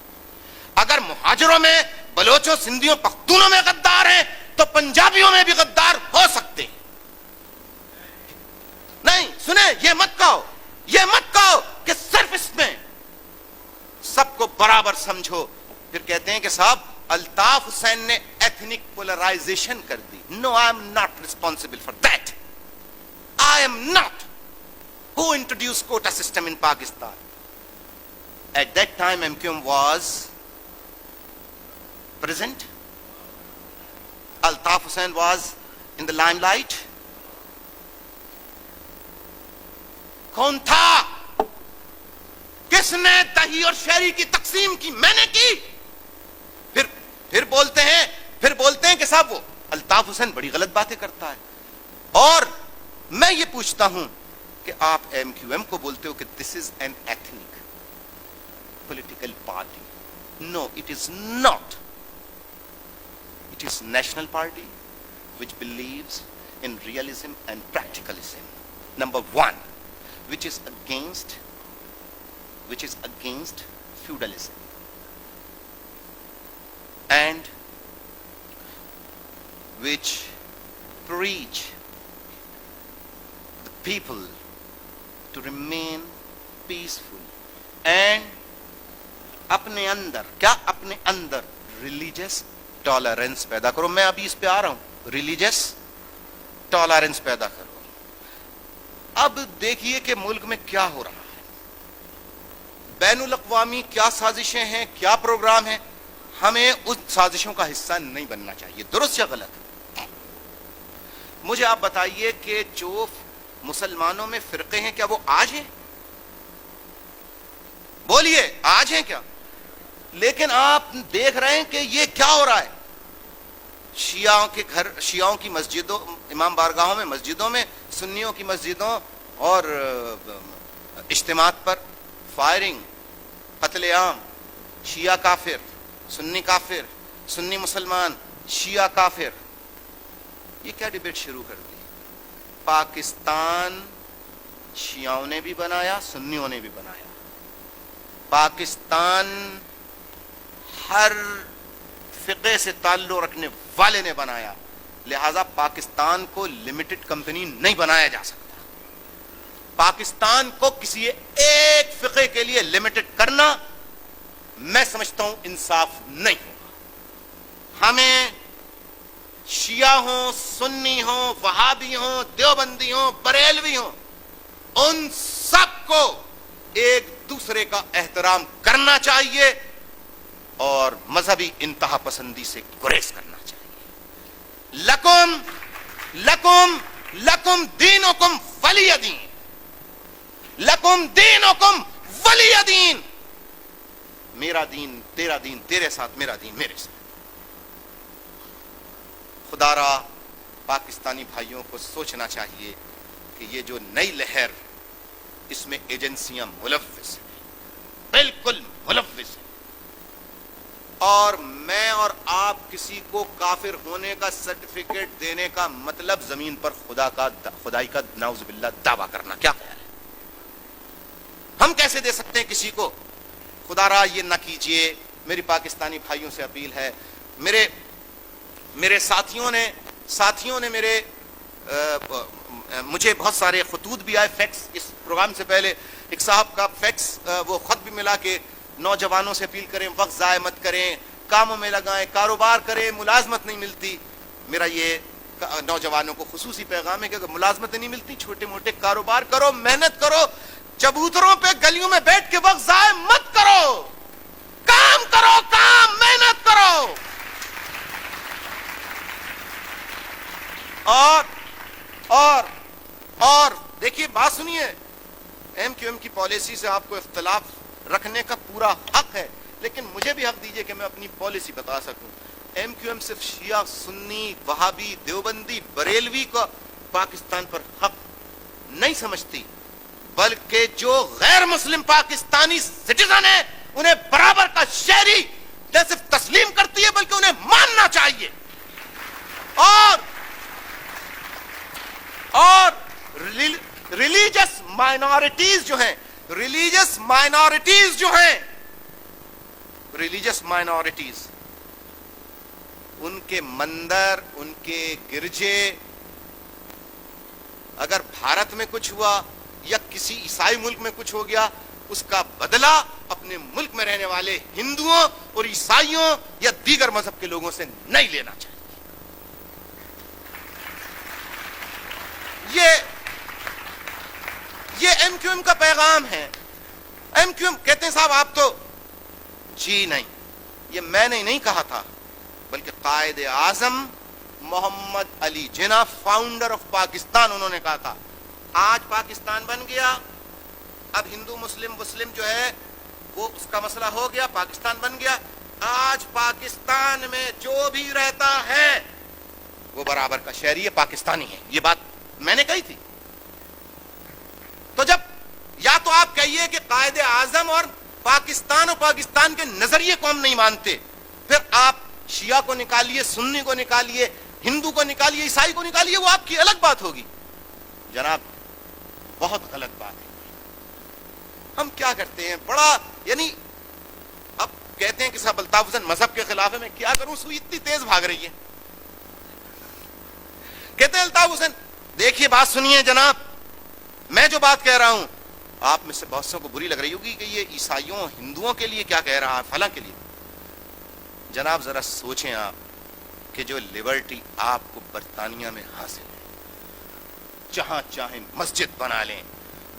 S2: اگر مہاجروں میں بلوچوں، سندھیوں، پختونوں میں غدار ہیں تو پنجابیوں میں بھی غدار ہو سکتے ہیں۔ نہیں سنیں، یہ مت کہو کہ صرف اس میں سب کو برابر سمجھو۔ پھر کہتے ہیں کہ صاحب الطاف حسین نے ایتھنک پولرائزیشن کر دی۔ No, I am not responsible for that. I am not. Who introduced quota system in Pakistan? At that time MQM was present. Altaf Hussain was in the limelight. کون تھا؟ کس نے دہی اور شہری کی تقسیم کی؟ میں نے کی۔ پھر بولتے ہیں کہ صاحب وہ الطاف حسین بڑی غلط باتیں کرتا ہے۔ اور میں یہ پوچھتا ہوں کہ آپ ایم کیو ایم کو بولتے ہو کہ this is an ethnic political party. No, it is not. It is national party which believes in realism and practicalism. Number one, which is against feudalism and which preach the people to remain peaceful and اپنے اندر religious tolerance پیدا کرو۔ میں ابھی اس پہ آ رہا ہوں، religious tolerance پیدا کرو۔ اب دیکھیے کہ ملک میں کیا ہو رہا ہے، بین الاقوامی کیا سازشیں ہیں، کیا پروگرام ہیں۔ ہمیں اس سازشوں کا حصہ نہیں بننا چاہیے، درست یا غلط؟ مجھے آپ بتائیے کہ جو مسلمانوں میں فرقے ہیں کیا وہ آج ہیں؟ بولیے، آج ہیں کیا؟ لیکن آپ دیکھ رہے ہیں کہ یہ کیا ہو رہا ہے، شیعوں کی مسجدوں، امام بارگاہوں میں، مسجدوں میں، سنیوں کی مسجدوں اور اجتماعات پر فائرنگ، قتل عام، شیعہ کافر، سنی مسلمان، شیعہ کافر۔ یہ کیا ڈیبیٹ شروع کر دی؟ پاکستان شیعوں نے بھی بنایا، سنیوں نے بھی بنایا۔ پاکستان ہر فقہ سے تعلق رکھنے والے نے بنایا، لہذا پاکستان کو لمیٹڈ کمپنی نہیں بنایا جا سکتا۔ پاکستان کو کسی ایک فقہ کے لیے لمیٹڈ کرنا میں سمجھتا ہوں انصاف نہیں ہوگا۔ ہمیں شیعہ ہوں، سنی ہوں، وہابی ہوں، دیوبندی ہوں، بریلوی ہوں، ان سب کو ایک دوسرے کا احترام کرنا چاہیے اور مذہبی انتہا پسندی سے گریز کرنا چاہیے۔ لکم دینکم ولی دین، لکم دینکم ولی دین۔ میرا دین تیرا دین، تیرے ساتھ میرا دین میرے ساتھ۔ خدا را پاکستانی بھائیوں کو سوچنا چاہیے کہ یہ جو نئی لہر، اس میں ایجنسیاں ملوث ہیں، بالکل ملوث ہیں، اور میں اور آپ کسی کو کافر ہونے کا سرٹیفکیٹ دینے کا مطلب زمین پر خدائی کا نعوذ باللہ دعویٰ کرنا۔ کیا خیال ہے؟ ہم کیسے دے سکتے ہیں کسی کو؟ خدا را یہ نہ کیجئے، میری پاکستانی بھائیوں سے اپیل ہے۔ میرے ساتھیوں نے مجھے بہت سارے خطوط بھی آئے، فیکس، اس پروگرام سے پہلے ایک صاحب کا فیکس وہ خط بھی ملا کہ نوجوانوں سے اپیل کریں، وقت ضائع مت کریں، کاموں میں لگائیں، کاروبار کریں، ملازمت نہیں ملتی۔ میرا یہ نوجوانوں کو خصوصی پیغام ہے کہ اگر ملازمتیں نہیں ملتی چھوٹے موٹے کاروبار کرو, محنت کرو, چبوتروں پہ گلیوں میں بیٹھ کے وقت ضائع مت کرو, کام کرو, کام محنت کرو. اور دیکھیے بات سنیے, ایم کیو ایم کی پالیسی سے آپ کو اختلاف رکھنے کا پورا حق ہے, لیکن مجھے بھی حق دیجئے کہ میں اپنی پالیسی بتا سکوں. ایم کیو ایم صرف شیعہ, سنی, وہابی, دیوبندی, بریلوی کا پاکستان پر حق نہیں سمجھتی, بلکہ جو غیر مسلم پاکستانی سٹیزن ہیں انہیں برابر کا شہری نہ صرف تسلیم کرتی ہے بلکہ انہیں ماننا چاہیے. اور ریلیجس مائنورٹیز ان کے مندر, ان کے گرجے, اگر بھارت میں کچھ ہوا یا کسی عیسائی ملک میں کچھ ہو گیا, اس کا بدلہ اپنے ملک میں رہنے والے ہندوؤں اور عیسائیوں یا دیگر مذہب کے لوگوں سے نہیں لینا چاہیے. یہ ایم کیو ایم کا پیغام ہے. ایم کیو ایم کہتے ہیں صاحب آپ تو, جی نہیں, یہ میں نے نہیں کہا تھا بلکہ قائد اعظم محمد علی جناح, فاؤنڈر آف پاکستان, انہوں نے کہا تھا. آج پاکستان بن گیا, اب ہندو مسلم جو ہے وہ اس کا مسئلہ ہو گیا, پاکستان بن گیا. آج پاکستان میں جو بھی رہتا ہے وہ برابر کا شہری ہے, پاکستانی ہے. یہ بات میں نے کہی تھی. تو جب یا تو آپ کہیے کہ قائد اعظم اور پاکستان کے نظریے کو ہم نہیں مانتے, پھر آپ شیعہ کو نکالیے, سنی کو نکالیے, ہندو کو نکالیے, عیسائی کو نکالیے, وہ آپ کی الگ بات ہوگی. جناب بہت غلط بات ہے. ہم کیا کرتے ہیں بڑا, یعنی اب کہتے ہیں کہ صاحب الطاف حسین مذہب کے خلاف ہے, میں کیا کروں, سوئی اتنی تیز بھاگ رہی ہے. کہتے ہیں الطاف حسین, دیکھیے بات سنیے جناب, میں جو بات کہہ رہا ہوں آپ میں سے بہت سو کو بری لگ رہی ہوگی کہ یہ عیسائیوں ہندوؤں کے لیے کیا کہہ رہا ہے, فلاں کے لیے. جناب ذرا سوچیں آپ کہ جو لبرٹی آپ کو برطانیہ میں حاصل ہے, جہاں چاہیں مسجد بنا لیں,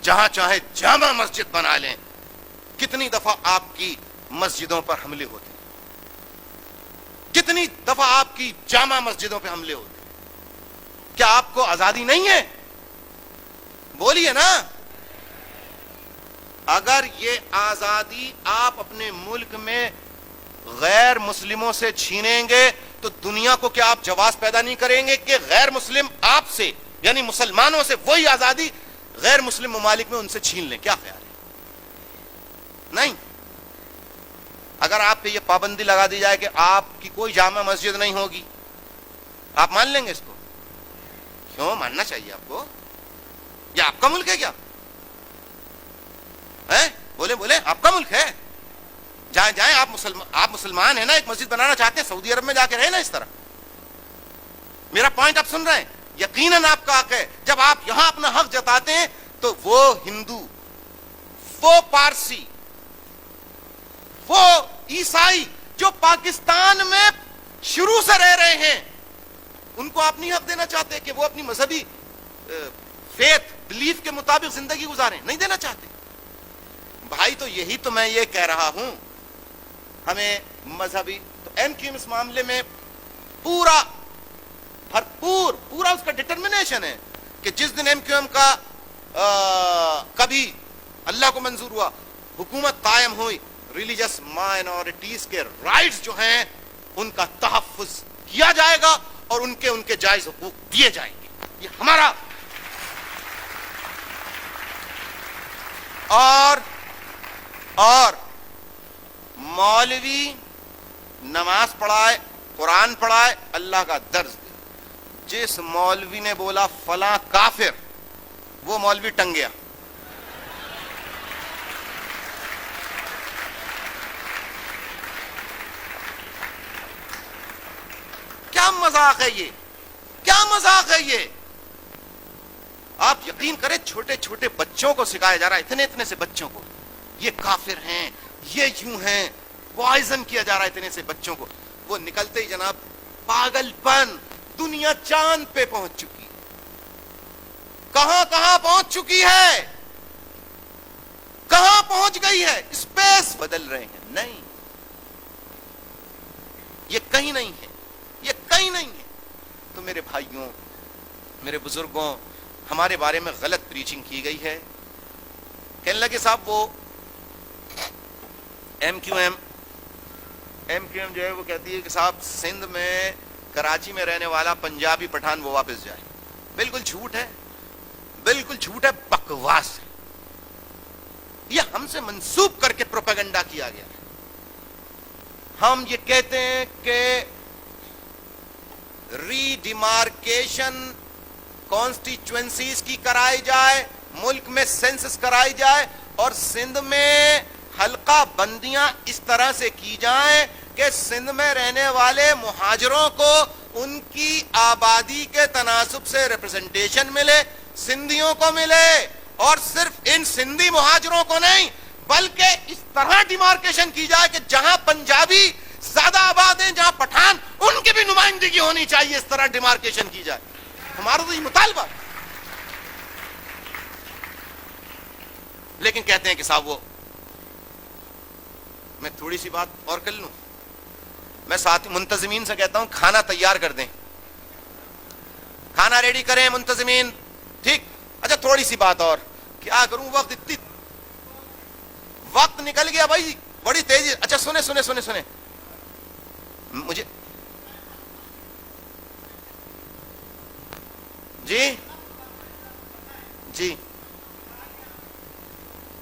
S2: جہاں چاہیں جامع مسجد بنا لیں, کتنی دفعہ آپ کی مسجدوں پر حملے ہوتے ہیں, کتنی دفعہ آپ کی جامع مسجدوں پہ حملے ہوتے ہیں. کیا آپ کو آزادی نہیں ہے؟ بولیے نا. اگر یہ آزادی آپ اپنے ملک میں غیر مسلموں سے چھینیں گے تو دنیا کو کیا آپ جواز پیدا نہیں کریں گے کہ غیر مسلم آپ سے, یعنی مسلمانوں سے وہی آزادی غیر مسلم ممالک میں ان سے چھین لیں؟ کیا خیال ہے؟ نہیں. اگر آپ پہ یہ پابندی لگا دی جائے کہ آپ کی کوئی جامع مسجد نہیں ہوگی, آپ مان لیں گے اس کو؟ کیوں ماننا چاہیے آپ کو؟ یہ آپ کا ملک ہے کیا؟ بولے آپ کا ملک ہے, جائیں آپ مسلمان ہیں نا, ایک مسجد بنانا چاہتے ہیں سعودی عرب میں جا کے رہے نا اس طرح. میرا پوائنٹ آپ سن رہے ہیں؟ یقیناً آپ کا حق ہے. جب آپ یہاں اپنا حق جتاتے ہیں تو وہ ہندو, وہ پارسی, وہ عیسائی جو پاکستان میں شروع سے رہ رہے ہیں, ان کو آپ نہیں حق دینا چاہتے کہ وہ اپنی مذہبی فیتھ بلیف کے مطابق زندگی گزاریں؟ نہیں دینا چاہتے بھائی. تو یہی تو میں یہ کہہ رہا ہوں, ہمیں مذہبی, تو ایم کیو ایم اس معاملے میں پورا اس کا ڈٹرمنیشن ہے کہ جس دن ایم کیو ایم کا کبھی اللہ کو منظور ہوا, حکومت قائم ہوئی, ریلیجس مائنورٹیز کے رائٹس جو ہیں ان کا تحفظ کیا جائے گا اور ان کے جائز حقوق دیے جائیں گے. یہ ہمارا. اور مولوی نماز پڑھائے, قرآن پڑھائے, اللہ کا درس دے. جس مولوی نے بولا فلاں کافر, وہ مولوی ٹنگ گیا. کیا مذاق ہے یہ, کیا مذاق ہے یہ؟ آپ یقین کریں چھوٹے چھوٹے بچوں کو سکھایا جا رہا ہے, اتنے سے بچوں کو, یہ کافر ہیں, یہ یوں ہیں, پوائزن کیا جا رہا ہے اتنے سے بچوں کو. وہ نکلتے ہی جناب پاگل پن, دنیا چاند پہ پہنچ چکی ہے. کہاں کہاں پہنچ چکی ہے, کہاں پہنچ گئی ہے. اسپیس بدل رہے ہیں. نہیں, یہ کہیں نہیں ہے, یہ کہیں نہیں ہے. تو میرے بھائیوں, میرے بزرگوں, ہمارے بارے میں غلط پریچنگ کی گئی ہے. کہنے لگے صاحب وہ ایم کیو ایم جو ہے وہ کہتی ہے کہ صاحب سندھ میں, کراچی میں رہنے والا پنجابی پٹھان وہ واپس جائے. بالکل جھوٹ ہے, بالکل جھوٹ ہے, بکواس ہے. یہ ہم سے منسوب کر کے پروپیگنڈا کیا گیا ہے. ہم یہ کہتے ہیں کہ ری ڈیمارکیشن کانسٹیچوئنسیز کی کرائی جائے, ملک میں سینسس کرائی جائے, اور سندھ میں حلقہ بندیاں اس طرح سے کی جائیں کہ سندھ میں رہنے والے مہاجروں کو ان کی آبادی کے تناسب سے ریپرزنٹیشن ملے, سندھیوں کو ملے, اور صرف ان سندھی مہاجروں کو نہیں بلکہ اس طرح ڈیمارکیشن کی جائے کہ جہاں پنجابی زیادہ آباد ہیں, جہاں پٹھان, ان کی بھی نمائندگی ہونی چاہیے. اس طرح ڈیمارکیشن کی جائے. ہمارا تو یہ مطالبہ. لیکن کہتے ہیں کہ صاحب وہ, میں تھوڑی سی بات اور کر لوں, میں ساتھ منتظمین سے کہتا ہوں کھانا تیار کر دیں, کھانا ریڈی کریں منتظمین. ٹھیک, اچھا تھوڑی سی بات اور, کیا کروں, وقت نکل گیا بھائی, بڑی تیزی. اچھا سنے سنے سنے سنے مجھے, جی جی,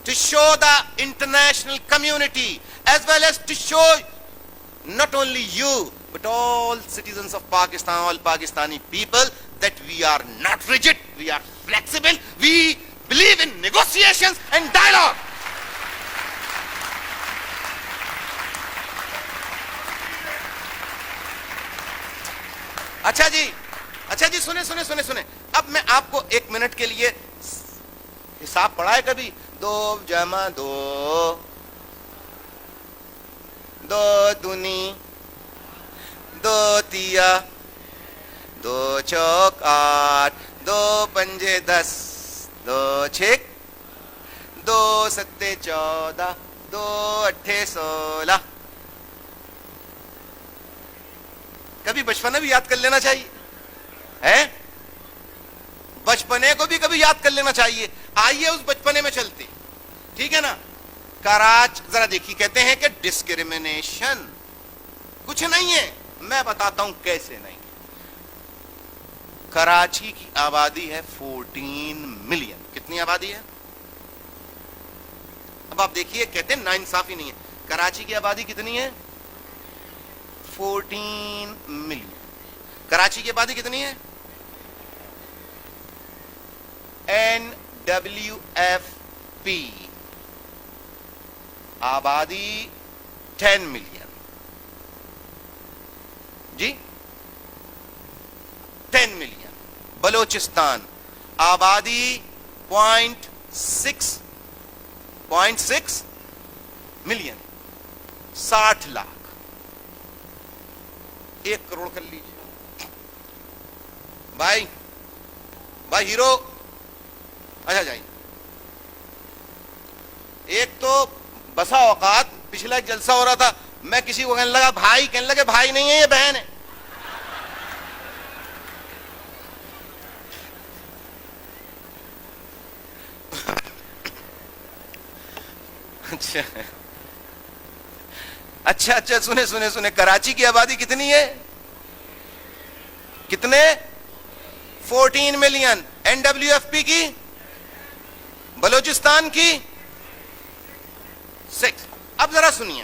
S2: to show the international community as well as to show not only you but all citizens of Pakistan, all Pakistani people, that we are not rigid, we are flexible, we believe in negotiations and dialogue. اچھا جی سنے سنے سنے سنے. اب میں آپ کو 1 minute کے لیے حساب پڑھائے کبھی. 2 جمع 2, 2 دونی 2 تیا 2 چوک 8, 2 پنجے 10, 2 چھک 2 ستے 14, 2 اٹھے 16. کبھی بچپنا بھی یاد کر لینا چاہیے ہے, بچپنے کو بھی کبھی یاد کر لینا چاہیے. آئیے اس بچپنے میں چلتے, ٹھیک ہے نا. کراچ ذرا دیکھیے, کہتے ہیں کہ ڈسکریمنیشن کچھ نہیں ہے. میں بتاتا ہوں کیسے نہیں. کراچی کی آبادی ہے 14 ملین. کتنی آبادی ہے؟ اب آپ دیکھیے, کہتے ہیں ناانصافی نہیں ہے. کراچی کی آبادی کتنی ہے؟ 14 ملین. کراچی کی آبادی کتنی ہے؟ NWFP آبادی 10 ملین. جی 10 ملین. بلوچستان آبادی 0.6 ملین. 60 لاکھ. 1 کروڑ کر لیجیے بھائی ہیرو. اچھا جائیے. ایک تو بسا اوقات پچھلا ایک جلسہ ہو رہا تھا, میں کسی کو کہنے لگا بھائی, کہنے لگے بھائی نہیں ہے یہ بہن ہے. اچھا سنے کراچی کی آبادی کتنی ہے؟ کتنے؟ 14 ملین. NWFP کی, بلوچستان کی 6. اب ذرا سنیے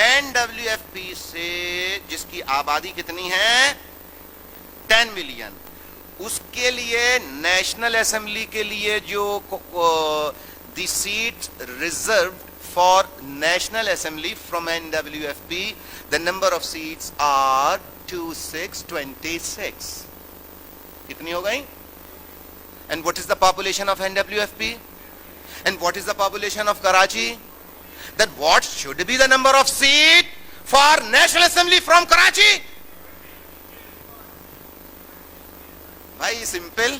S2: NWFP سے جس کی آبادی کتنی ہے 10 ملین, اس کے لیے نیشنل اسمبلی کے لیے جو the seat reserved for national assembly from NWFP, the number of seats are 2626. کتنی ہو گئی؟ And what is the population of NWFP? And what is the population of Karachi? Then what should be the number of seat for National Assembly from Karachi? Bhai, simple.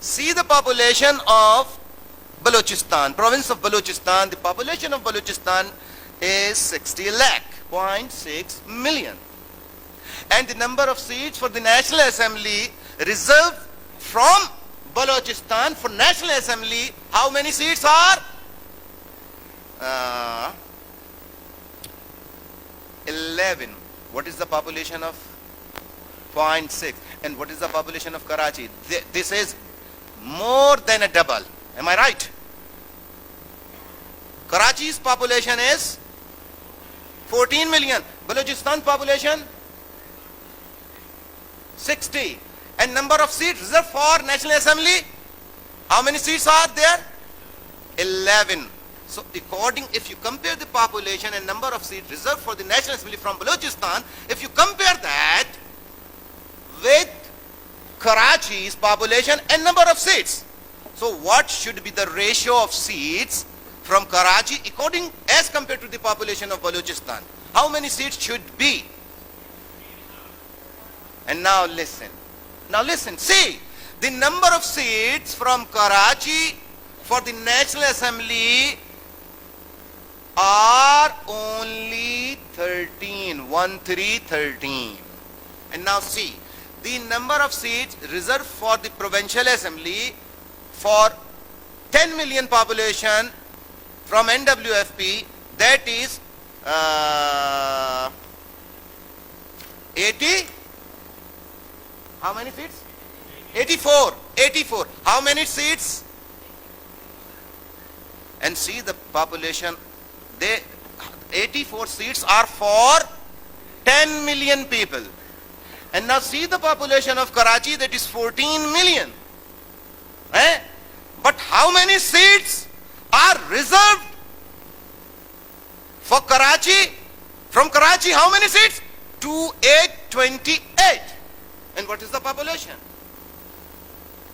S2: see the population of Balochistan, province of Balochistan. The population of Balochistan is 60.6 million, and the number of seats for the National Assembly reserved from Balochistan for National Assembly, how many seats are? 11. What is the population of 0.6? And what is the population of Karachi? This is more than a double. Am I right? Karachi's population is 14 million. Balochistan population 60. And number of seats reserved for National Assembly, how many seats are there? 11. So if you compare the population and number of seats reserved for the National Assembly from Balochistan, if you compare that with Karachi's population and number of seats, so what should be the ratio of seats from Karachi as compared to the population of Balochistan? How many seats should be? And now listen, see, the number of seats from Karachi for the National Assembly are only 13. And now see, the number of seats reserved for the Provincial Assembly for 10 million population from NWFP, that is 80. How many seats? 84. How many seats? And see the population, 84 seats are for 10 million people. And now see the population of Karachi, that is 14 million. But how many seats are reserved for Karachi? From Karachi, how many seats? 2828. And what is the population?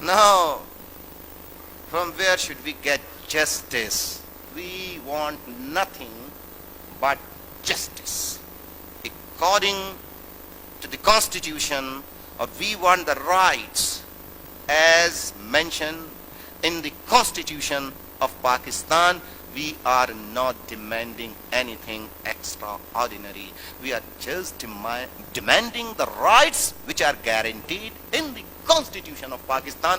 S2: Now, from where should we get justice? We want nothing but justice. According to the Constitution, or we want the rights as mentioned in the Constitution of Pakistan. We are not demanding anything extraordinary. We are just demanding the rights which are guaranteed in the Constitution of Pakistan.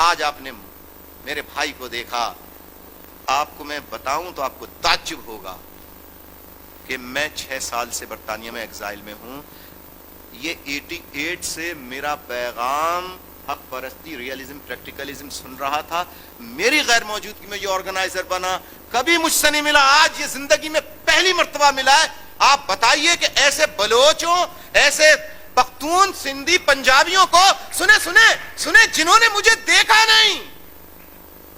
S2: آج آپ نے میرے بھائی کو دیکھا. آپ کو میں بتاؤں تو آپ کو تعجب ہوگا کہ میں 6 سال سے برطانیہ میں ایگزائل میں ہوں. یہ 88 سے میرا پیغام حق پرستی، ریئلزم، پریکٹیکلزم سن رہا تھا. میری غیر موجودگی میں یہ آرگنائزر بنا، کبھی مجھ سے نہیں ملا. آج یہ زندگی میں پہلی مرتبہ ملا ہے. آپ بتائیے کہ ایسے بلوچوں، ایسے پختون، سندھی، پنجابیوں کو سنے جنہوں نے مجھے دیکھا نہیں،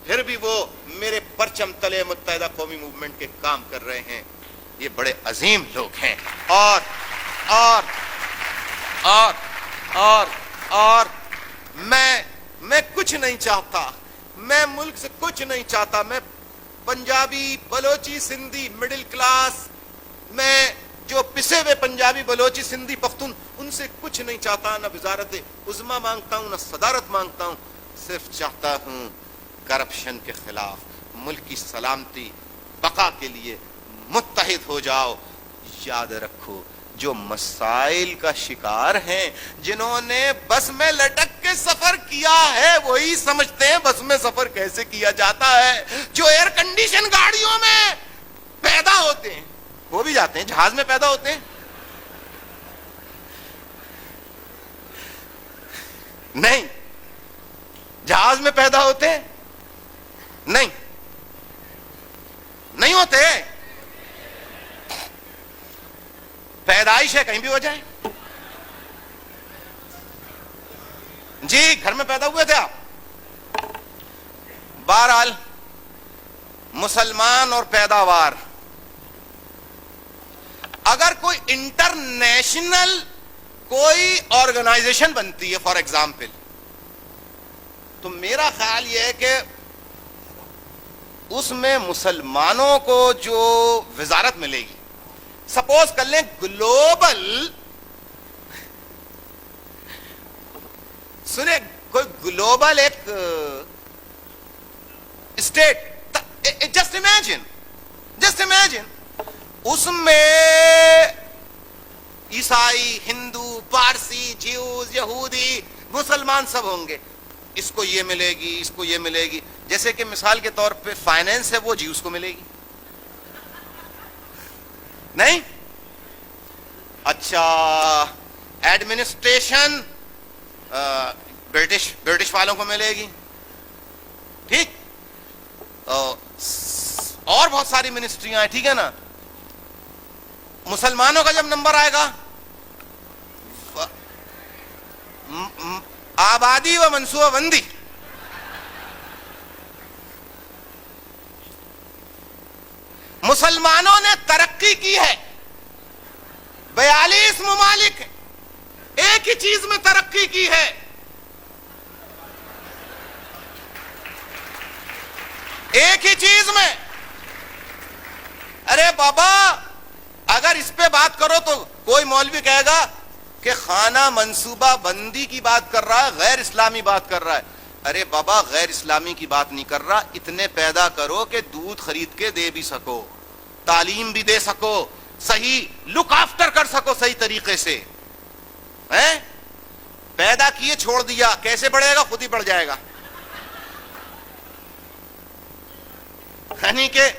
S2: پھر بھی وہ میرے پرچم تلے متحدہ قومی موومنٹ کے کام کر رہے ہیں. یہ بڑے عظیم لوگ ہیں. اور میں کچھ نہیں چاہتا، میں ملک سے کچھ نہیں چاہتا. میں پنجابی، بلوچی، سندھی، مڈل کلاس، میں جو پسے ہوئے پنجابی، بلوچی، سندھی، پختون، ان سے کچھ نہیں چاہتا. نہ وزارت عظمیٰ مانگتا ہوں، نہ صدارت مانگتا ہوں. صرف چاہتا ہوں کرپشن کے خلاف، ملک کی سلامتی، بقا کے لیے متحد ہو جاؤ. یاد رکھو، جو مسائل کا شکار ہیں، جنہوں نے بس میں لٹک کے سفر کیا ہے، وہی سمجھتے ہیں بس میں سفر کیسے کیا جاتا ہے. جو ایئر کنڈیشن گاڑیوں میں پیدا ہوتے ہیں، وہ بھی جاتے ہیں جہاز میں پیدا ہوتے ہیں. نہیں، جہاز میں پیدا ہوتے ہیں؟ نہیں ہوتے. پیدائش ہے، کہیں بھی ہو جائے. جی گھر میں پیدا ہوئے تھے آپ. بہرحال مسلمان اور پیداوار، اگر کوئی انٹرنیشنل کوئی آرگنائزیشن بنتی ہے فار ایگزامپل، تو میرا خیال یہ ہے کہ اس میں مسلمانوں کو جو وزارت ملے گی، سپوز کر لیں گلوبل، سنیں کوئی گلوبل ایک اسٹیٹ، جسٹ امیجن اس میں عیسائی، ہندو، پارسی، جیوز، یہودی، مسلمان سب ہوں گے. اس کو یہ ملے گی، اس کو یہ ملے گی. جیسے کہ مثال کے طور پہ فائنینس ہے، وہ جیوز کو ملے گی. نہیں؟ اچھا، ایڈمنسٹریشن برٹش والوں کو ملے گی. ٹھیک، اور بہت ساری منسٹریاں ہیں، ٹھیک ہے نا. مسلمانوں کا جب نمبر آئے گا، آبادی و منصوبہ بندی، مسلمانوں نے ترقی کی ہے. 42 ممالک ایک ہی چیز میں ترقی کی ہے. ایک ہی چیز میں. ارے بابا، اگر اس پہ بات کرو تو کوئی مولوی کہے گا کہ خانہ منصوبہ بندی کی بات کر رہا ہے، غیر اسلامی بات کر رہا ہے. ارے بابا، غیر اسلامی کی بات نہیں کر رہا. اتنے پیدا کرو کہ دودھ خرید کے دے بھی سکو، تعلیم بھی دے سکو، صحیح لک آفٹر کر سکو صحیح طریقے سے. پیدا کیے چھوڑ دیا، کیسے بڑھے گا؟ خود ہی بڑھ جائے گا. یعنی کہ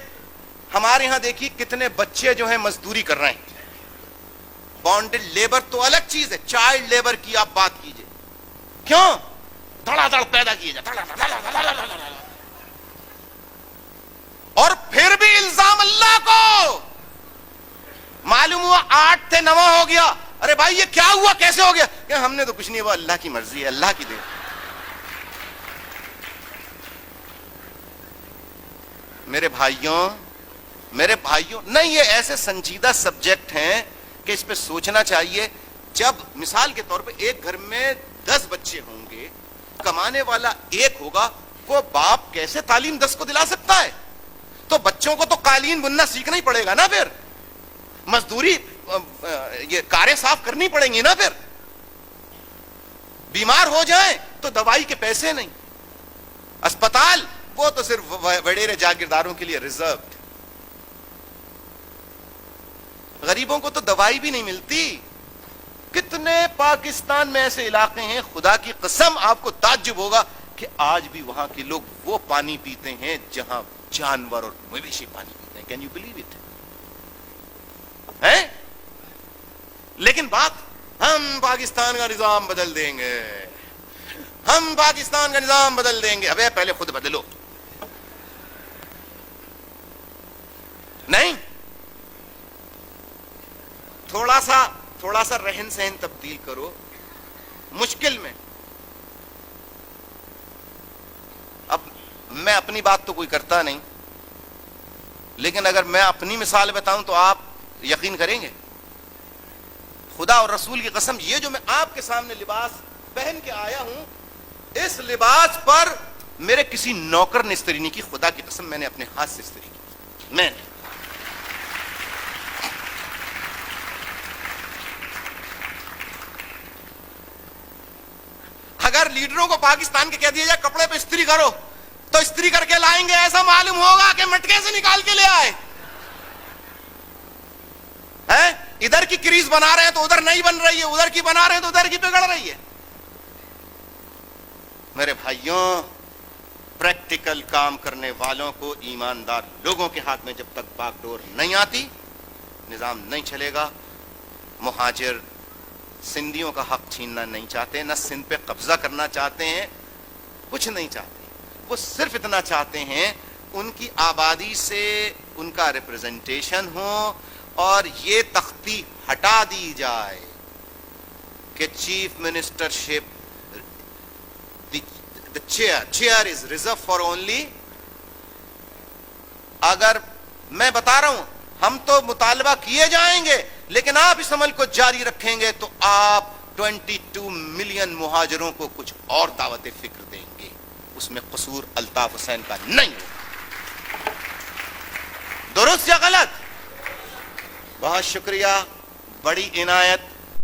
S2: ہمارے ہاں دیکھیے کتنے بچے جو ہیں مزدوری کر رہے ہیں. بانڈڈ لیبر تو الگ چیز ہے، چائلڈ لیبر کی آپ بات کیجئے. کیوں؟ دھڑا دھڑ پیدا کیے جائے، اور پھر بھی الزام اللہ کو. معلوم ہوا 8 تھے 9 ہو گیا. ارے بھائی یہ کیا ہوا، کیسے ہو گیا؟ کہ ہم نے تو کچھ نہیں ہوا، اللہ کی مرضی ہے، اللہ کی دے. میرے بھائیوں نہیں، یہ ایسے سنجیدہ سبجیکٹ ہیں کہ اس پہ سوچنا چاہیے. جب مثال کے طور پہ ایک گھر میں 10 بچے ہوں گے، کمانے والا ایک ہوگا، وہ باپ کیسے تعلیم 10 کو دلا سکتا ہے؟ تو بچوں کو تو قالین بننا سیکھنا ہی پڑے گا نا، پھر مزدوری، یہ کاریں صاف کرنی پڑیں گی نا. پھر بیمار ہو جائیں تو دوائی کے پیسے نہیں. اسپتال وہ تو صرف وڈیرے جاگیرداروں کے لیے ریزروڈ. غریبوں کو تو دوائی بھی نہیں ملتی. کتنے پاکستان میں ایسے علاقے ہیں، خدا کی قسم آپ کو تعجب ہوگا، کہ آج بھی وہاں کے لوگ وہ پانی پیتے ہیں جہاں جانور اور مویشی پانی پیتے ہیں. Can you believe it? ہے لیکن بات ہم پاکستان کا نظام بدل دیں گے, ہم پاکستان کا نظام بدل دیں گے. ابے پہلے خود بدلو. نہیں, تھوڑا سا رہن سہن تبدیل کرو. مشکل میں اب میں اپنی بات تو کوئی کرتا نہیں, لیکن اگر میں اپنی مثال بتاؤں تو آپ یقین کریں گے. خدا اور رسول کی قسم, یہ جو میں آپ کے سامنے لباس پہن کے آیا ہوں, اس لباس پر میرے کسی نوکر نے استری نہیں کی. خدا کی قسم میں نے اپنے ہاتھ سے استری کی. میں نے اگر لیڈروں کو پاکستان کے کہہ دیا جائے کپڑے پہ استری کرو تو استری کر کے لائیں گے, ایسا معلوم ہوگا کہ مٹکے سے نکال کے لے آئے. ادھر کی کریز بنا رہے ہیں تو ادھر نہیں بن رہی ہے, ادھر کی بنا رہے ہیں تو ادھر کی بگڑ رہی ہے. میرے بھائیوں, پریکٹیکل کام کرنے والوں کو, ایماندار لوگوں کے ہاتھ میں جب تک باغ ڈور نہیں آتی نظام نہیں چلے گا. مہاجر سندھیوں کا حق چھیننا نہیں چاہتے, نہ سندھ پہ قبضہ کرنا چاہتے ہیں, کچھ نہیں چاہتے. وہ صرف اتنا چاہتے ہیں ان کی آبادی سے ان کا ریپرزنٹیشن ہو اور یہ تختی ہٹا دی جائے کہ chief ministership, the chair is reserved for only. اگر میں بتا رہا ہوں ہم تو مطالبہ کیے جائیں گے, لیکن آپ اس عمل کو جاری رکھیں گے تو آپ 22 ملین مہاجروں کو کچھ اور دعوت فکر دیں گے. اس میں قصور الطاف حسین کا نہیں ہو. درست یا غلط؟ بہت شکریہ, بڑی عنایت.